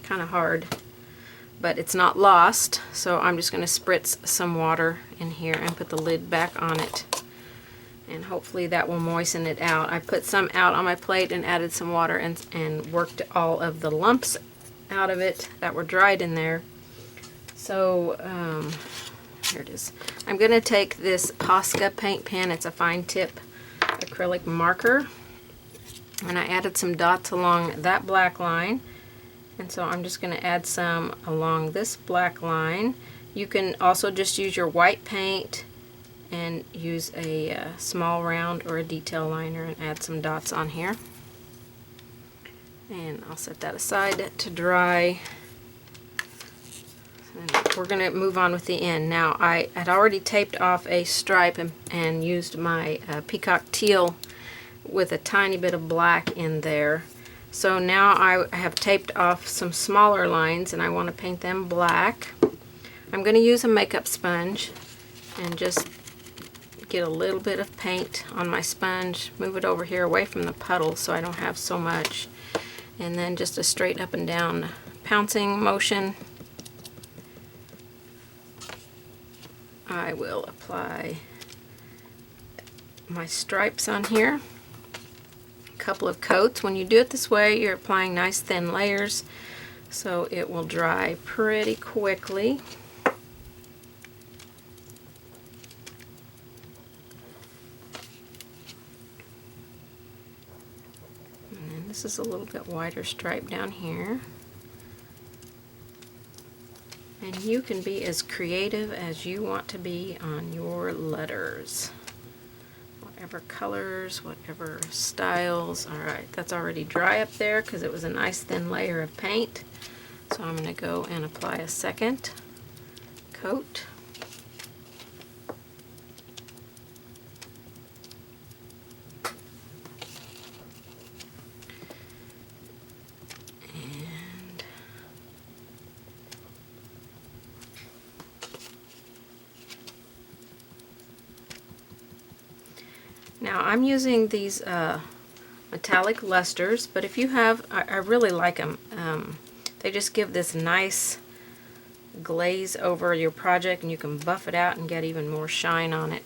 kind of hard, but it's not lost. So I'm just going to spritz some water in here and put the lid back on it. And hopefully that will moisten it out. I put some out on my plate and added some water and worked all of the lumps out of it that were dried in there. So here it is. I'm going to take this Posca paint pen. It's a fine tip acrylic marker. And I added some dots along that black line. And so I'm just going to add some along this black line. You can also just use your white paint and use a small round or a detail liner and add some dots on here. And I'll set that aside to dry. And we're going to move on with the end. Now I had already taped off a stripe and used my peacock teal with a tiny bit of black in there. So now I have taped off some smaller lines and I want to paint them black. I'm going to use a makeup sponge and just get a little bit of paint on my sponge, move it over here away from the puddle so I don't have so much, and then just a straight up and down pouncing motion. I will apply my stripes on here. couple of coats. When you do it this way, you're applying nice thin layers, so it will dry pretty quickly. And this is a little bit wider stripe down here. And you can be as creative as you want to be on your letters. Whatever colors, whatever styles. Alright, that's already dry up there because it was a nice thin layer of paint. So I'm going to go and apply a second coat. Now I'm using these metallic lusters, but if you have, I really like them. They just give this nice glaze over your project, and you can buff it out and get even more shine on it.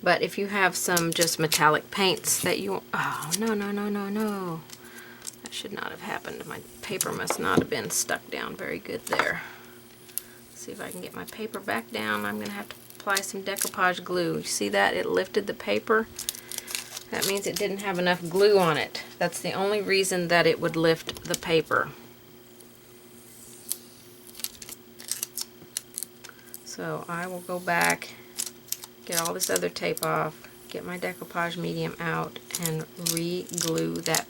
But if you have some just metallic paints that you, oh no, no, no, no, no. That should not have happened. My paper must not have been stuck down very good there. Let's see if I can get my paper back down. I'm going to have to apply some decoupage glue. You see that? It lifted the paper. That means it didn't have enough glue on it. That's the only reason that it would lift the paper. So I will go back, get all this other tape off, get my decoupage medium out, and re-glue that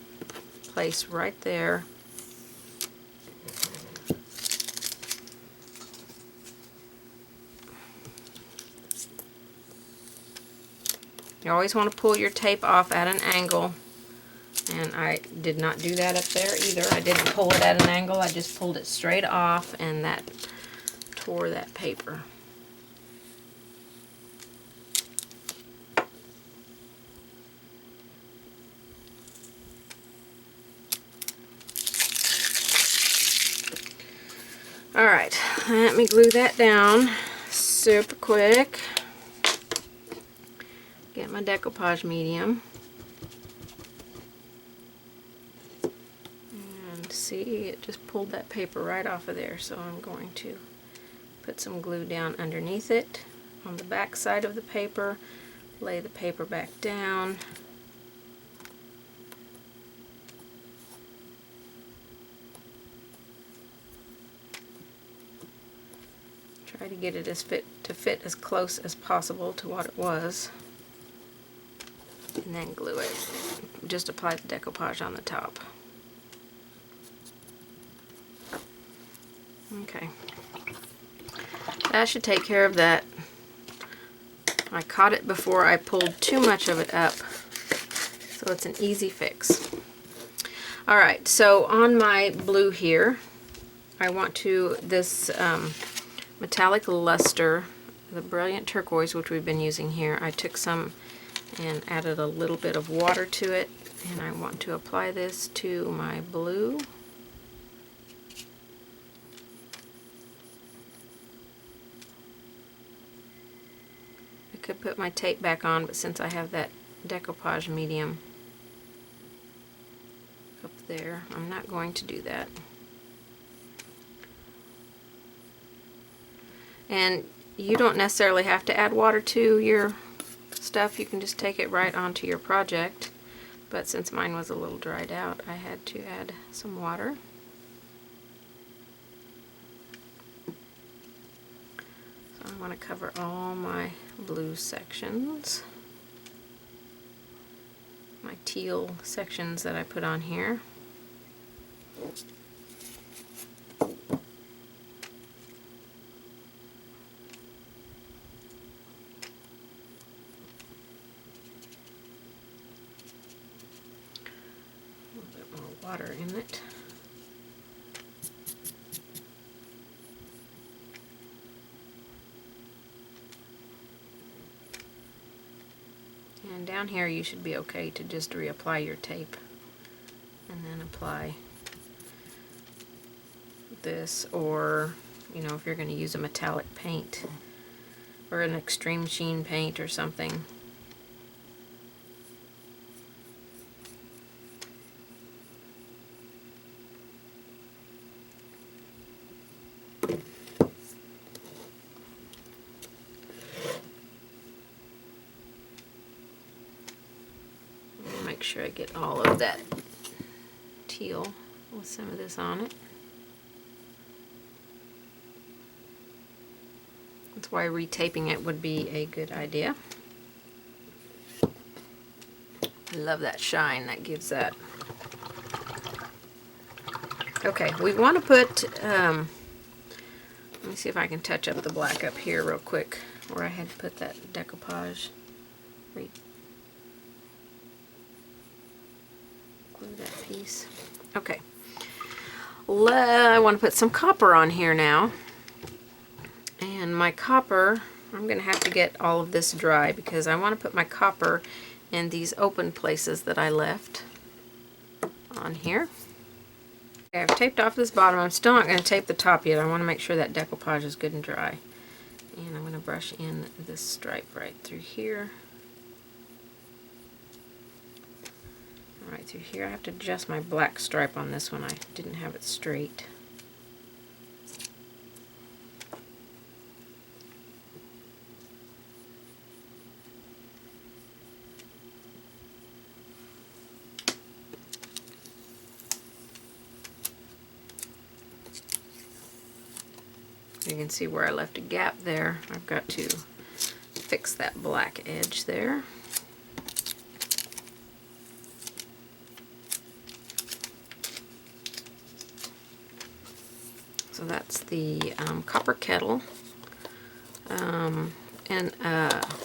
place right there. You always want to pull your tape off at an angle, and I did not do that up there either. I didn't pull it at an angle, I just pulled it straight off, and that tore that paper. Alright, let me glue that down super quick. Get my decoupage medium. And see, it just pulled that paper right off of there, so I'm going to put some glue down underneath it on the back side of the paper, lay the paper back down. Try to get it to fit as close as possible to what it was. And then glue it. Just apply the decoupage on the top. Okay. That should take care of that. I caught it before I pulled too much of it up, so it's an easy fix. Alright, so on my blue here, I want to, this metallic luster, the Brilliant Turquoise, which we've been using here, I took some and added a little bit of water to it, and I want to apply this to my blue. I could put my tape back on, but since I have that decoupage medium up there, I'm not going to do that. And you don't necessarily have to add water to your stuff. You can just take it right onto your project, but since mine was a little dried out, I had to add some water. So I want to cover all my blue sections, my teal sections that I put on here. Water in it. And down here you should be okay to just reapply your tape and then apply this, or you know, if you're going to use a metallic paint or an extreme sheen paint or something. make sure I get all of that teal with some of this on it. That's why retaping it would be a good idea. I love that shine that gives that. Okay, we want to put, let me see if I can touch up the black up here real quick, where I had to put that decoupage. Glue that piece. Okay. I want to put some copper on here now. And my copper, I'm going to have to get all of this dry because I want to put my copper in these open places that I left on here. Okay, I've taped off this bottom. I'm still not going to tape the top yet. I want to make sure that decoupage is good and dry. And I'm going to brush in this stripe right through here. Right through here. I have to adjust my black stripe on this one. I didn't have it straight. You can see where I left a gap there. I've got to fix that black edge there. So that's the copper kettle and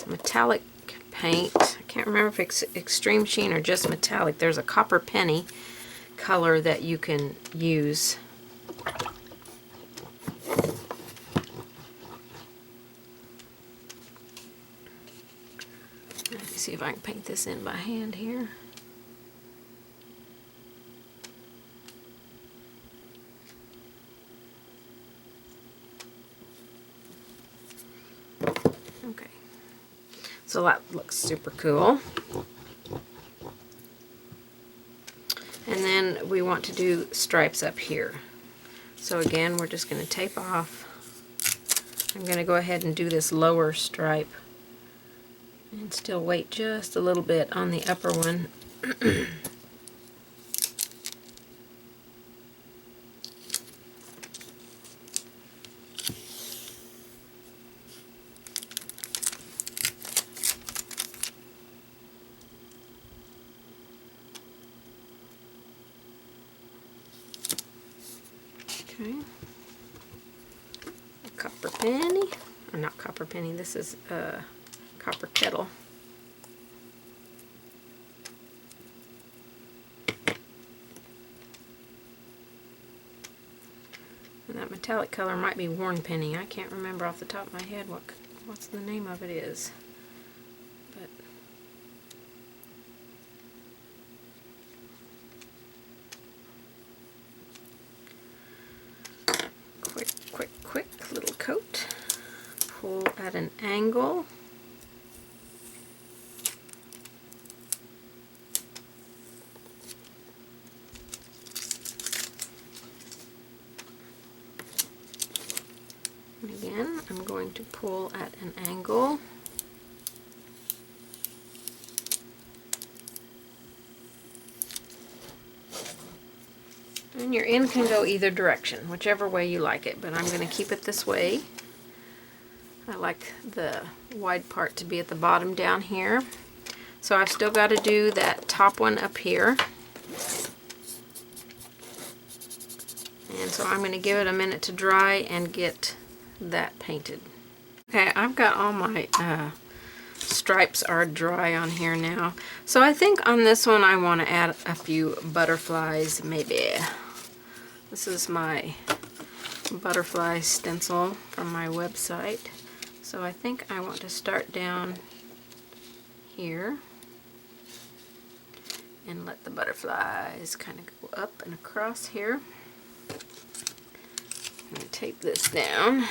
metallic paint. I can't remember if it's extreme sheen or just metallic. There's a copper penny color that you can use. Let me see if I can paint this in by hand here. Okay, so that looks super cool. And then we want to do stripes up here. So again, we're just going to tape off. I'm going to go ahead and do this lower stripe and still wait just a little bit on the upper one. Okay. A copper penny, or not copper penny, this is a copper kettle. And that metallic color might be worn penny. I can't remember off the top of my head what's the name of it is. But quick little coat. Pull at an angle. And again, I'm going to pull at an angle. And your end can go either direction, whichever way you like it, but I'm going to keep it this way. I like the wide part to be at the bottom down here. So I've still got to do that top one up here. And so I'm going to give it a minute to dry and get that painted. Okay, I've got all my stripes are dry on here now. So I think on this one I want to add a few butterflies, maybe. This is my butterfly stencil from my website. So I think I want to start down here and let the butterflies kind of go up and across here. I'm going to tape this down.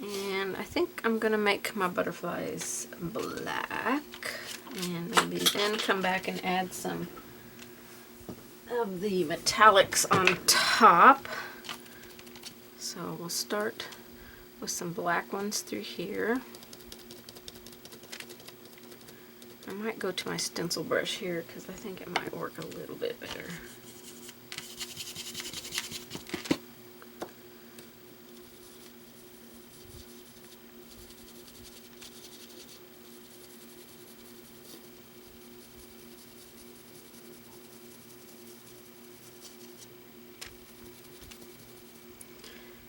And I think I'm going to make my butterflies black. And maybe then come back and add some of the metallics on top. So we'll start with some black ones through here. I might go to my stencil brush here because I think it might work a little bit better.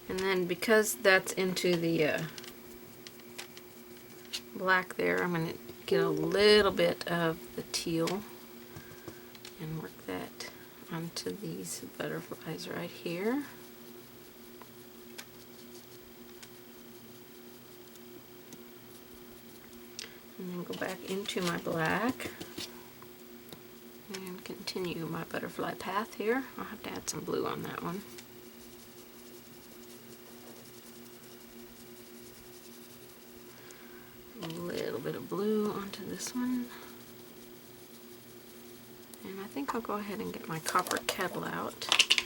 And then because that's into the black there, I'm going to get a little bit of the teal and work that onto these butterflies right here. And then go back into my black and continue my butterfly path here. I'll have to add some blue on that one. A little bit of blue onto this one. And I think I'll go ahead and get my copper kettle out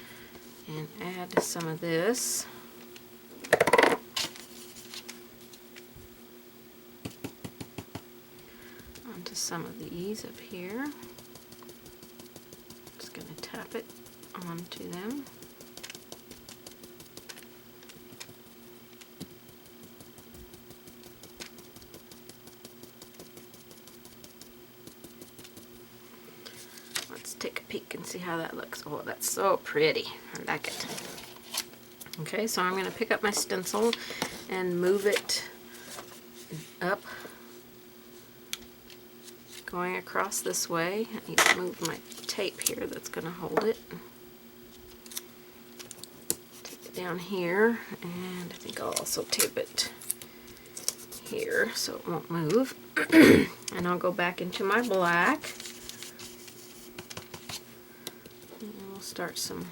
and add some of this. Onto some of these up here. Just going to tap it onto them. Let's take a peek and see how that looks. Oh, that's so pretty. I like it. Okay, so I'm going to pick up my stencil and move it up, going across this way. I need to move my tape here that's going to hold it. Tape it down here, and I think I'll also tape it here so it won't move. And I'll go back into my black. And we'll start some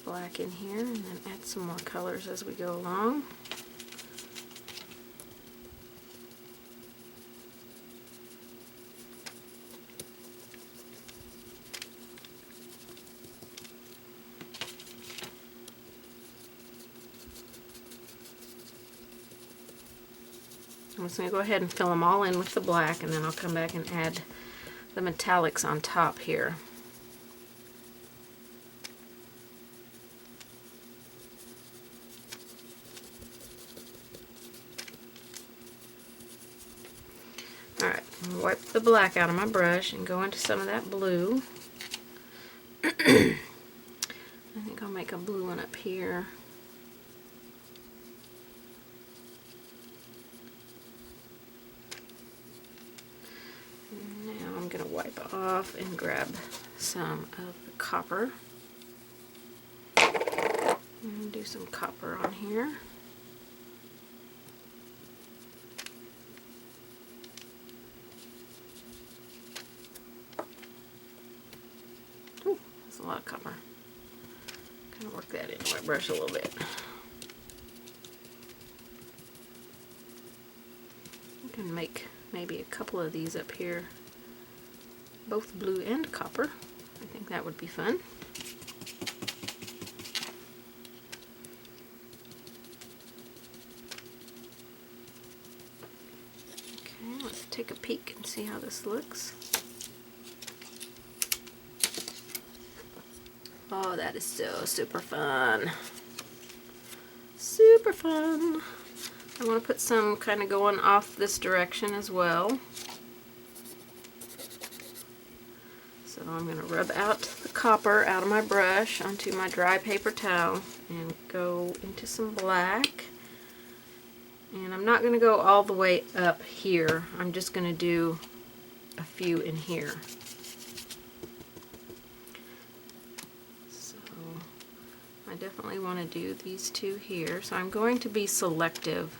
black in here and then add some more colors as we go along. I'm just going to go ahead and fill them all in with the black, and then I'll come back and add the metallics on top here. Alright, wipe the black out of my brush and go into some of that blue. I think I'll make a blue one up here. Now I'm going to wipe off and grab some of the copper. And do some copper on here. Ooh, that's a lot of copper. Kind of work that into my brush a little bit. You can make maybe a couple of these up here, both blue and copper. I think that would be fun. Okay, let's take a peek and see how this looks. Oh, that is so super fun. Super fun. I want to put some kind of going off this direction as well. So I'm going to rub out the copper out of my brush onto my dry paper towel and go into some black. And I'm not going to go all the way up here. I'm just going to do a few in here. I definitely want to do these two here, so I'm going to be selective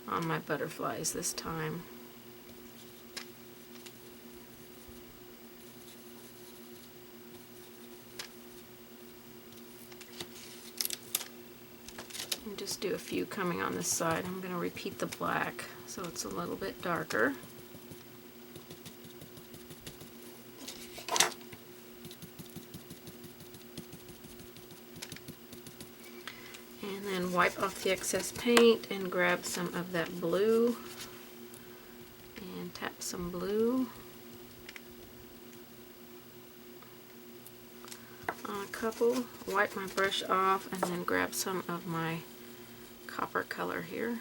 on my butterflies this time. And just do a few coming on this side. I'm going to repeat the black so it's a little bit darker. And then wipe off the excess paint and grab some of that blue and some blue on a couple, wipe my brush off, and then grab some of my copper color here.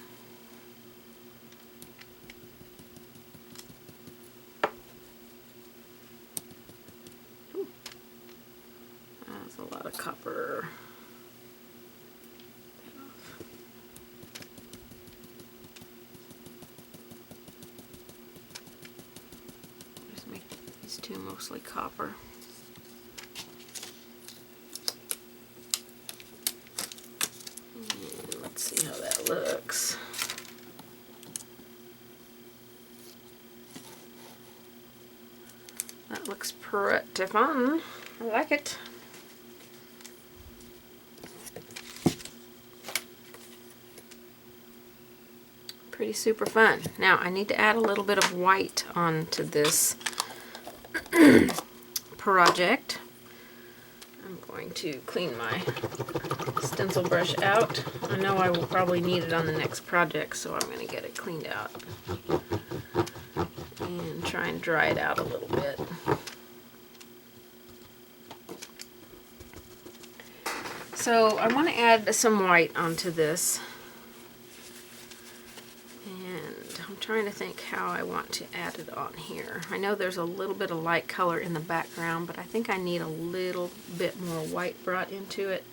Ooh, that's a lot of copper. Just make these two mostly copper. Let's see how that looks. That looks pretty fun. I like it. Pretty super fun. Now I need to add a little bit of white onto this project. I'm going to clean my stencil brush out. I know I will probably need it on the next project, so I'm going to get it cleaned out and try and dry it out a little bit. So I want to add some white onto this, and I'm trying to think how I want to add it on here. I know there's a little bit of light color in the background, but I think I need a little bit more white brought into it.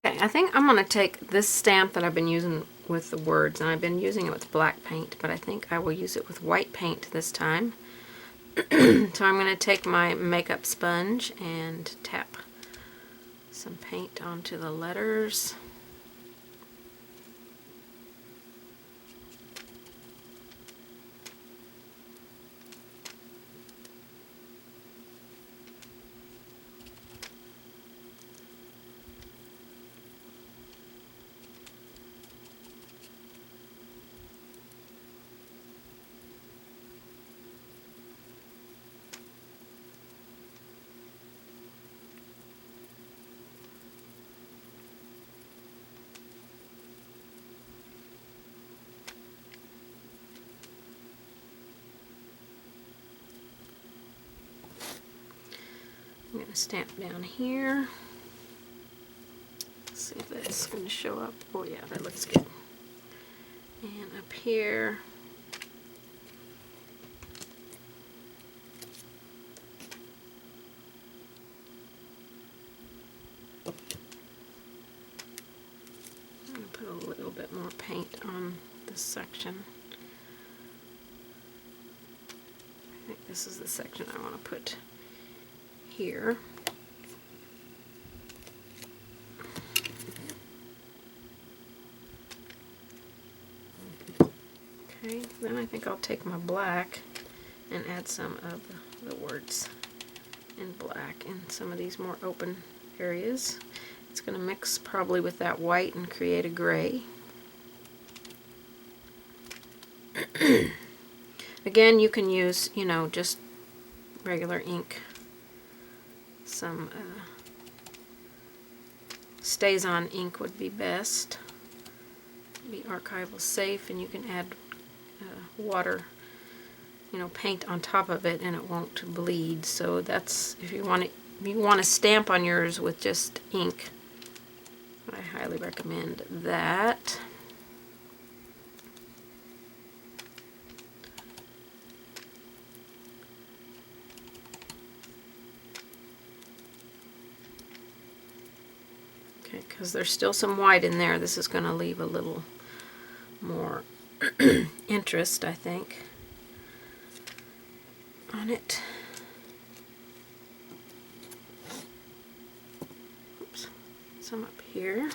Okay, I think I'm going to take this stamp that I've been using with the words, and I've been using it with black paint, but I think I will use it with white paint this time. So I'm going to take my makeup sponge and tap some paint onto the letters. I'm going to stamp down here. Let's see if that's going to show up. Oh yeah, that looks good. And up here. I'm going to put a little bit more paint on this section. I think this is the section I want to put here. Okay, then I think I'll take my black and add some of the words in black in some of these more open areas. It's going to mix probably with that white and create a gray. Again, you can use, you know, just regular ink. Some Stays-On ink would be best. Be archival safe, and you can add water, you know, paint on top of it, and it won't bleed. So that's if you want to stamp on yours with just ink. I highly recommend that. Because there's still some white in there, this is going to leave a little more interest, I think, on it. Oops. Some up here.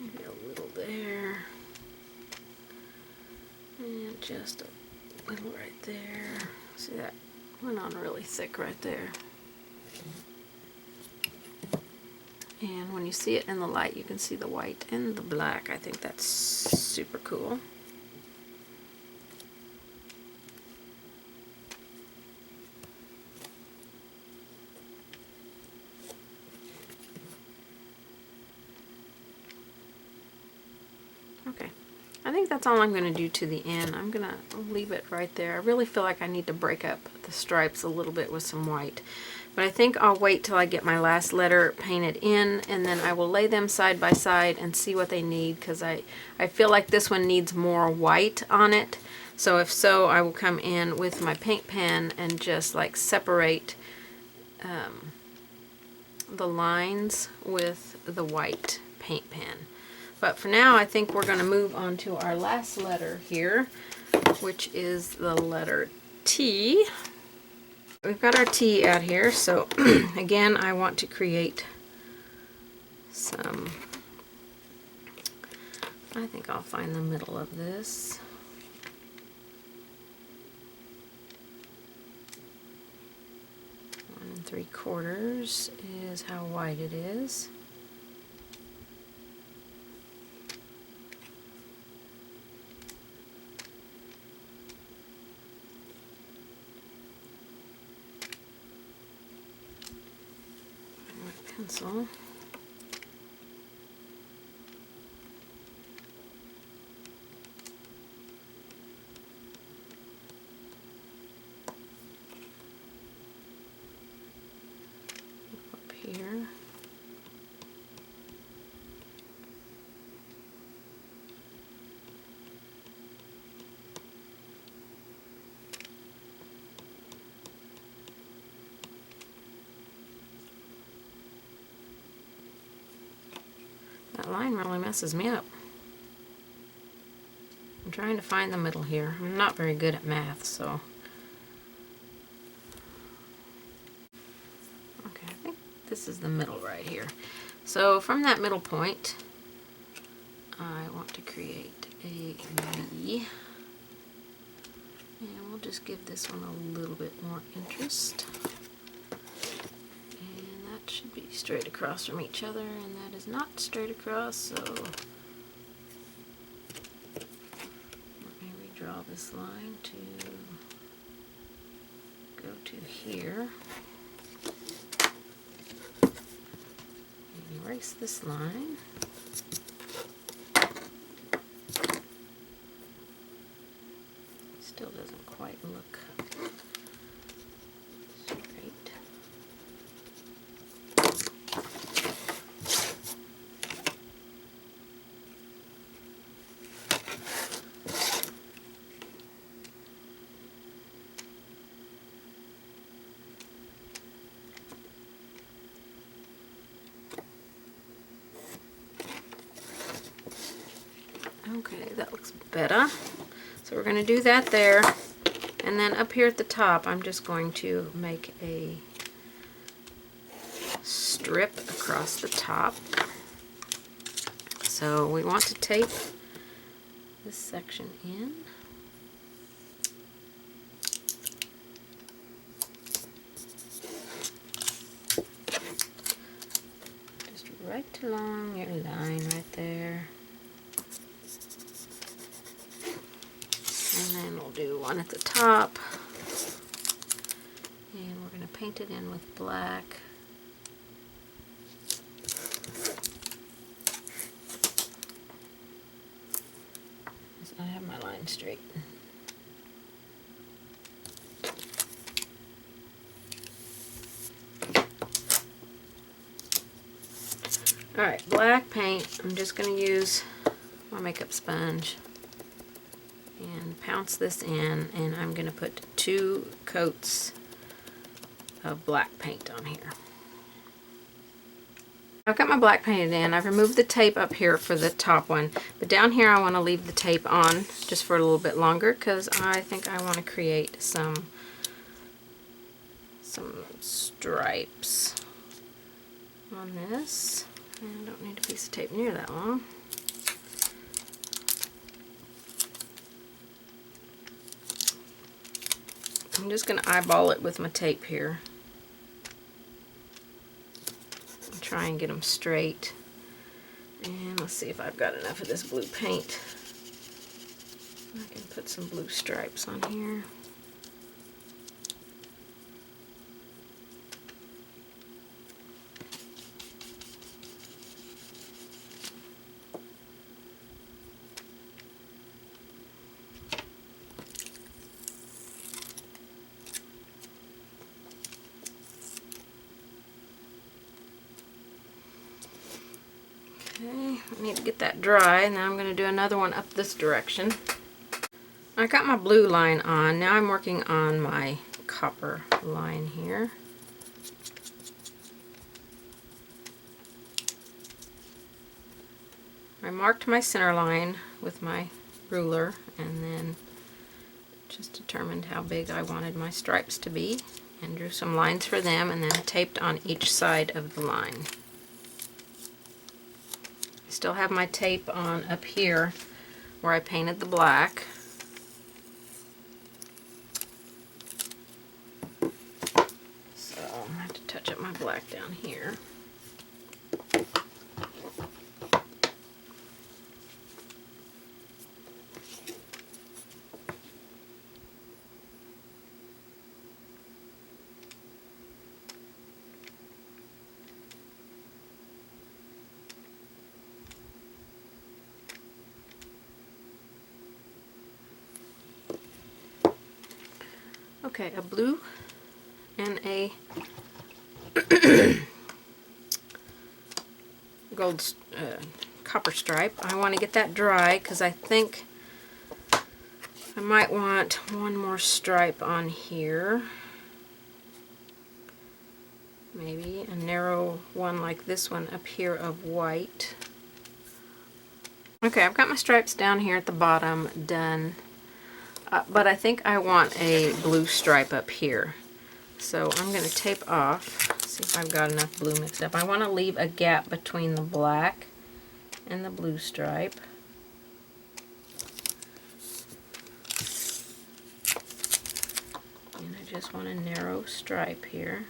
Maybe a little there. And just a little right there. See, that went on really thick right there. And when you see it in the light, you can see the white and the black. I think that's super cool. think that's all I'm going to do to the end. I'm going to leave it right there. I really feel like I need to break up the stripes a little bit with some white. But I think I'll wait till I get my last letter painted in, and then I will lay them side by side and see what they need, because I feel like this one needs more white on it. So if so, I will come in with my paint pen and just like separate the lines with the white paint pen. But for now, I think we're going to move on to our last letter here, which is the letter T. We've got our T out here, so again, I want to create some, I think I'll find the middle of this. One and 3/4 is how wide it is. Pencil. Up here. That line really messes me up. I'm trying to find the middle here. I'm not very good at math, so. Okay, I think this is the middle right here. So from that middle point, I want to create a V. And we'll just give this one a little bit more interest. Should be straight across from each other, and that is not straight across, so let me redraw this line to go to here. And erase this line. Still doesn't quite look straight. Okay, that looks better. So we're going to do that there. And then up here at the top, I'm just going to make a strip across the top. So we want to tape this section in. Just right along your line right there. And then we'll do one at the top, and we're going to paint it in with black. So I have my line straight. Alright, black paint. I'm just going to use my makeup sponge and pounce this in, and I'm going to put 2 coats of black paint on here. I've got my black painted in. I've removed the tape up here for the top one, but down here I want to leave the tape on just for a little bit longer, because I think I want to create some stripes on this. And I don't need a piece of tape near that long. I'm just going to eyeball it with my tape here. And try and get them straight. And let's see if I've got enough of this blue paint. I can put some blue stripes on here. need to get that dry, and then I'm going to do another one up this direction. I got my blue line on. Now I'm working on my copper line here. I marked my center line with my ruler and then just determined how big I wanted my stripes to be and drew some lines for them and then taped on each side of the line. I still have my tape on up here where I painted the black. So I'm going to have to touch up my black down here. Okay, a blue and a gold copper stripe. I want to get that dry because I think I might want one more stripe on here. Maybe a narrow one like this one up here of white. Okay, I've got my stripes down here at the bottom done. But I think I want a blue stripe up here. So I'm going to tape off, see if I've got enough blue mixed up. I want to leave a gap between the black and the blue stripe. And I just want a narrow stripe here.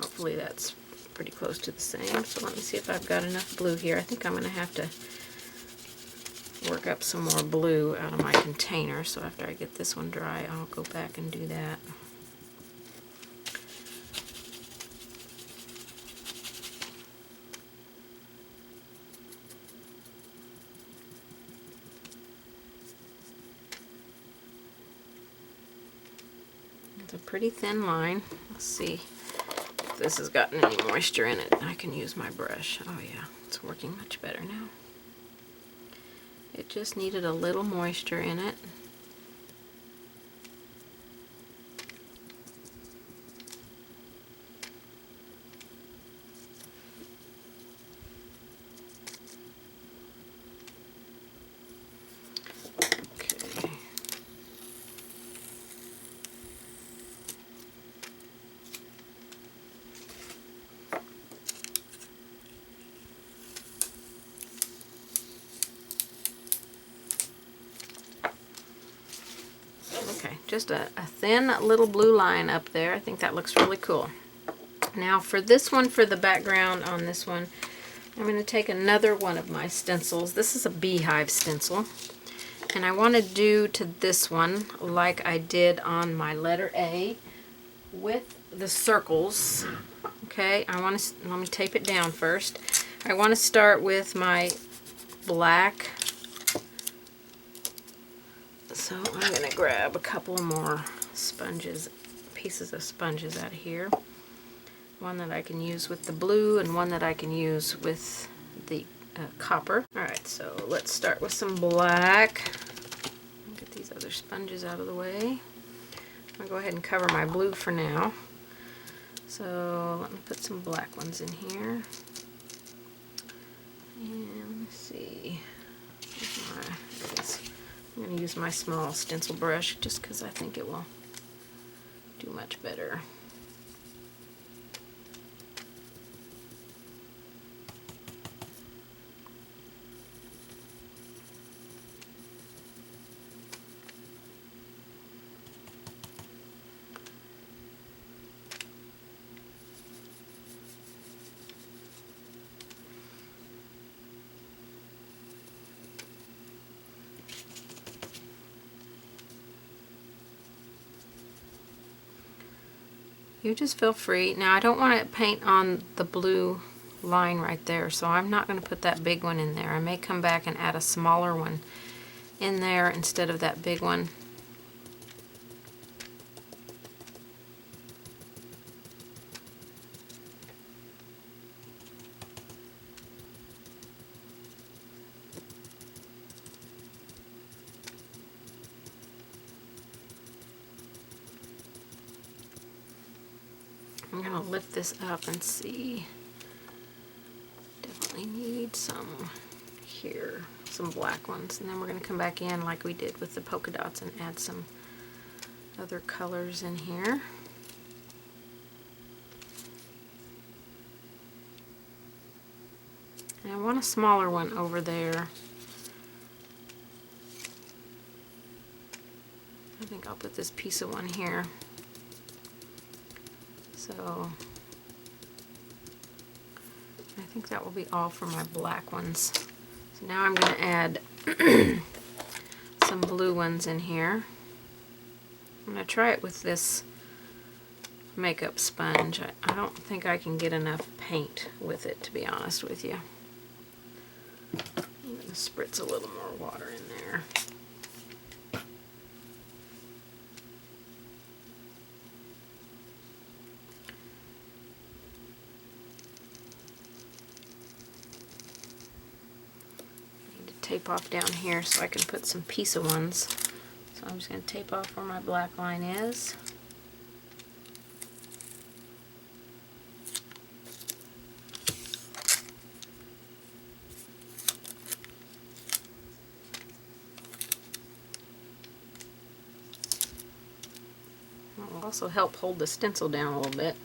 Hopefully that's pretty close to the same. So let me see if I've got enough blue here. I think I'm going to have to work up some more blue out of my container. So after I get this one dry, I'll go back and do that. It's a pretty thin line. Let's see if this has gotten any moisture in it. I can use my brush. Oh yeah, it's working much better now. It just needed a little moisture in it. Just a thin little blue line up there. I think that looks really cool. Now for this one, for the background on this one, I'm going to take another one of my stencils. This is a beehive stencil. And I want to do to this one like I did on my letter A with the circles. Okay, let me tape it down first. I want to start with my black. So I'm going to grab a couple more sponges, pieces of sponges out of here. One that I can use with the blue and one that I can use with the copper. Alright, so let's start with some black. Get these other sponges out of the way. I'll go ahead and cover my blue for now. So let me put some black ones in here. And let's see. I'm going to use my small stencil brush just because I think it will do much better. You just feel free. Now I don't want to paint on the blue line right there, so I'm not going to put that big one in there. I may come back and add a smaller one in there instead of that big one. to lift this up and see. Definitely need some here, some black ones, and then we're going to come back in like we did with the polka dots and add some other colors in here. And I want a smaller one over there. I think I'll put this piece of one here. So I think that will be all for my black ones. So now I'm going to add some blue ones in here. I'm going to try it with this makeup sponge. I don't think I can get enough paint with it, to be honest with you. I'm going to spritz a little more water in there. Tape off down here so I can put some piece of ones. So I'm just going to tape off where my black line is. That will also help hold the stencil down a little bit.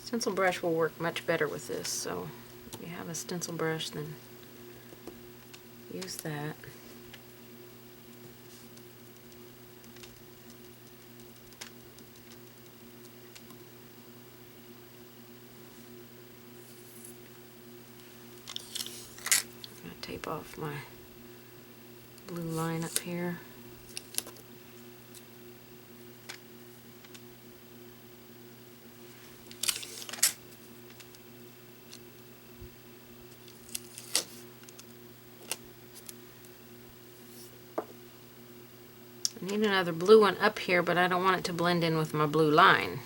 Stencil brush will work much better with this, so if you have a stencil brush, then use that. I'm going to tape off my blue line up here. I need another blue one up here, but I don't want it to blend in with my blue line.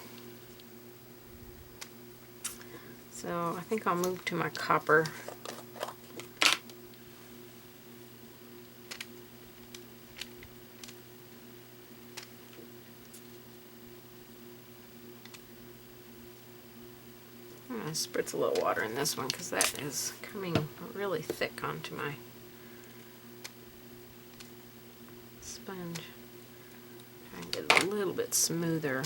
So I think I'll move to my copper. I'm going to spritz a little water in this one because that is coming really thick onto my sponge. Try and get it a little bit smoother.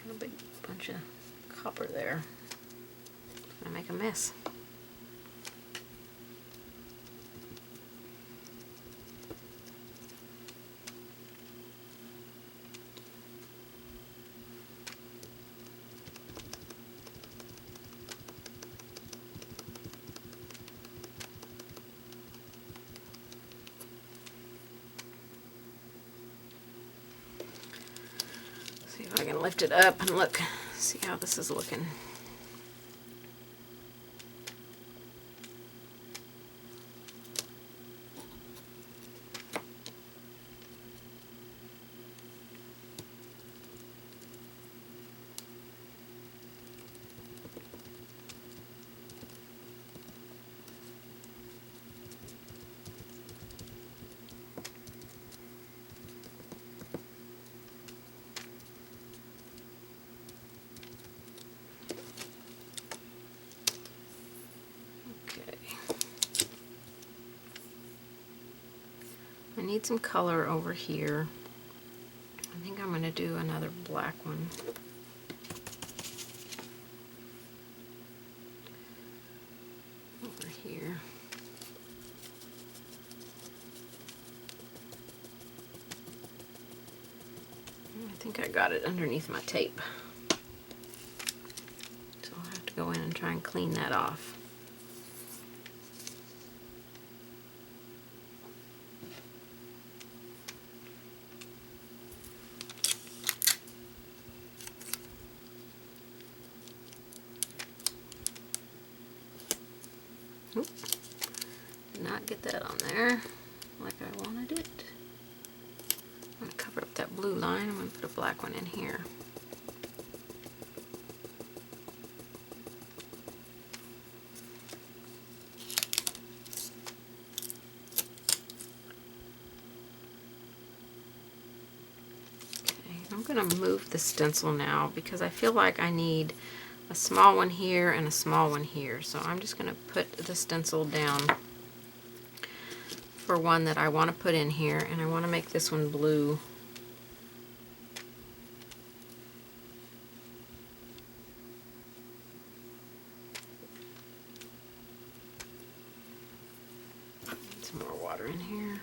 A big bunch of copper there. It's gonna make a mess. See if I can lift it up and look, see how this is looking. I need some color over here. I think I'm going to do another black one. Over here. I think I got it underneath my tape. So I'll have to go in and try and clean that off. Oop. Did not get that on there like I wanted it. I'm going to cover up that blue line. I'm going to put a black one in here. I'm going to move the stencil now because I feel like I need a small one here and a small one here. So I'm just going to put the stencil down for one that I want to put in here, and I want to make this one blue. Some more water in here.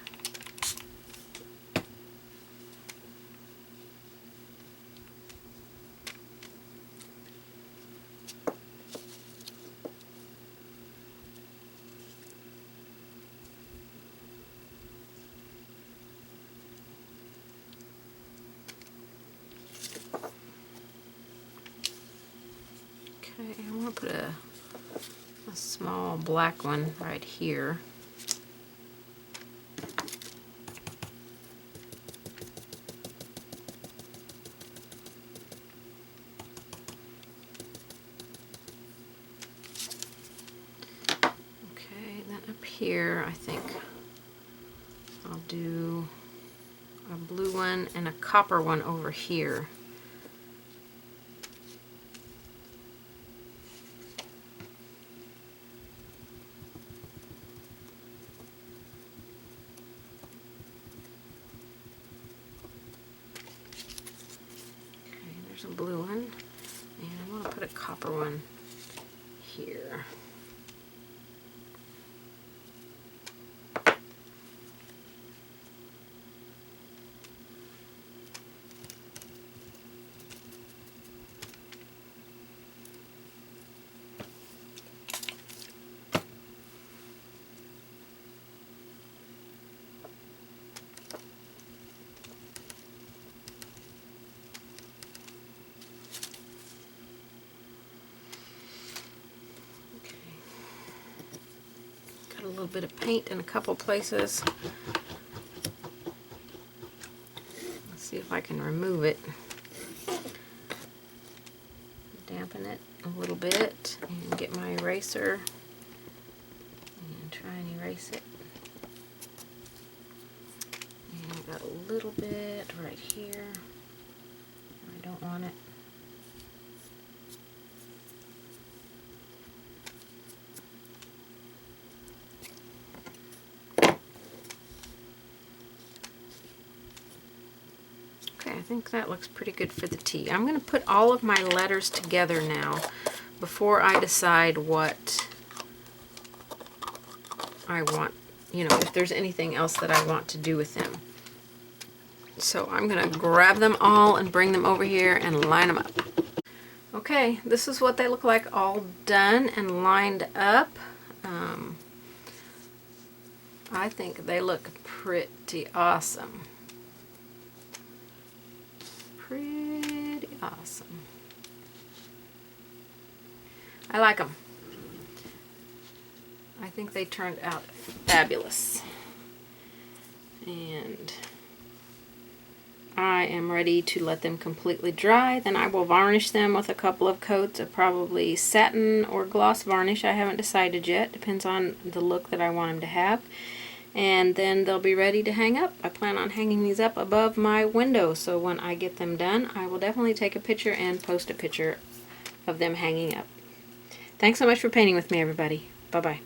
Okay, I'm going to put a small black one right here. Okay, then up here I think I'll do a blue one and a copper one over here. A blue one, and I want to put a copper one here. Got a little bit of paint in a couple places. Let's see if I can remove it. Dampen it a little bit and get my eraser and try and erase it. And I got a little bit right here. I don't want it. I think that looks pretty good for the T. I'm going to put all of my letters together now before I decide what I want, you know, if there's anything else that I want to do with them. So I'm going to grab them all and bring them over here and line them up. Okay, this is what they look like all done and lined up. I think they look pretty awesome. Pretty awesome. I like them. I think they turned out fabulous. And I am ready to let them completely dry. Then I will varnish them with a couple of coats of probably satin or gloss varnish. I haven't decided yet. Depends on the look that I want them to have. And then they'll be ready to hang up. I plan on hanging these up above my window, so when I get them done, I will definitely take a picture and post a picture of them hanging up. Thanks so much for painting with me, everybody. Bye-bye.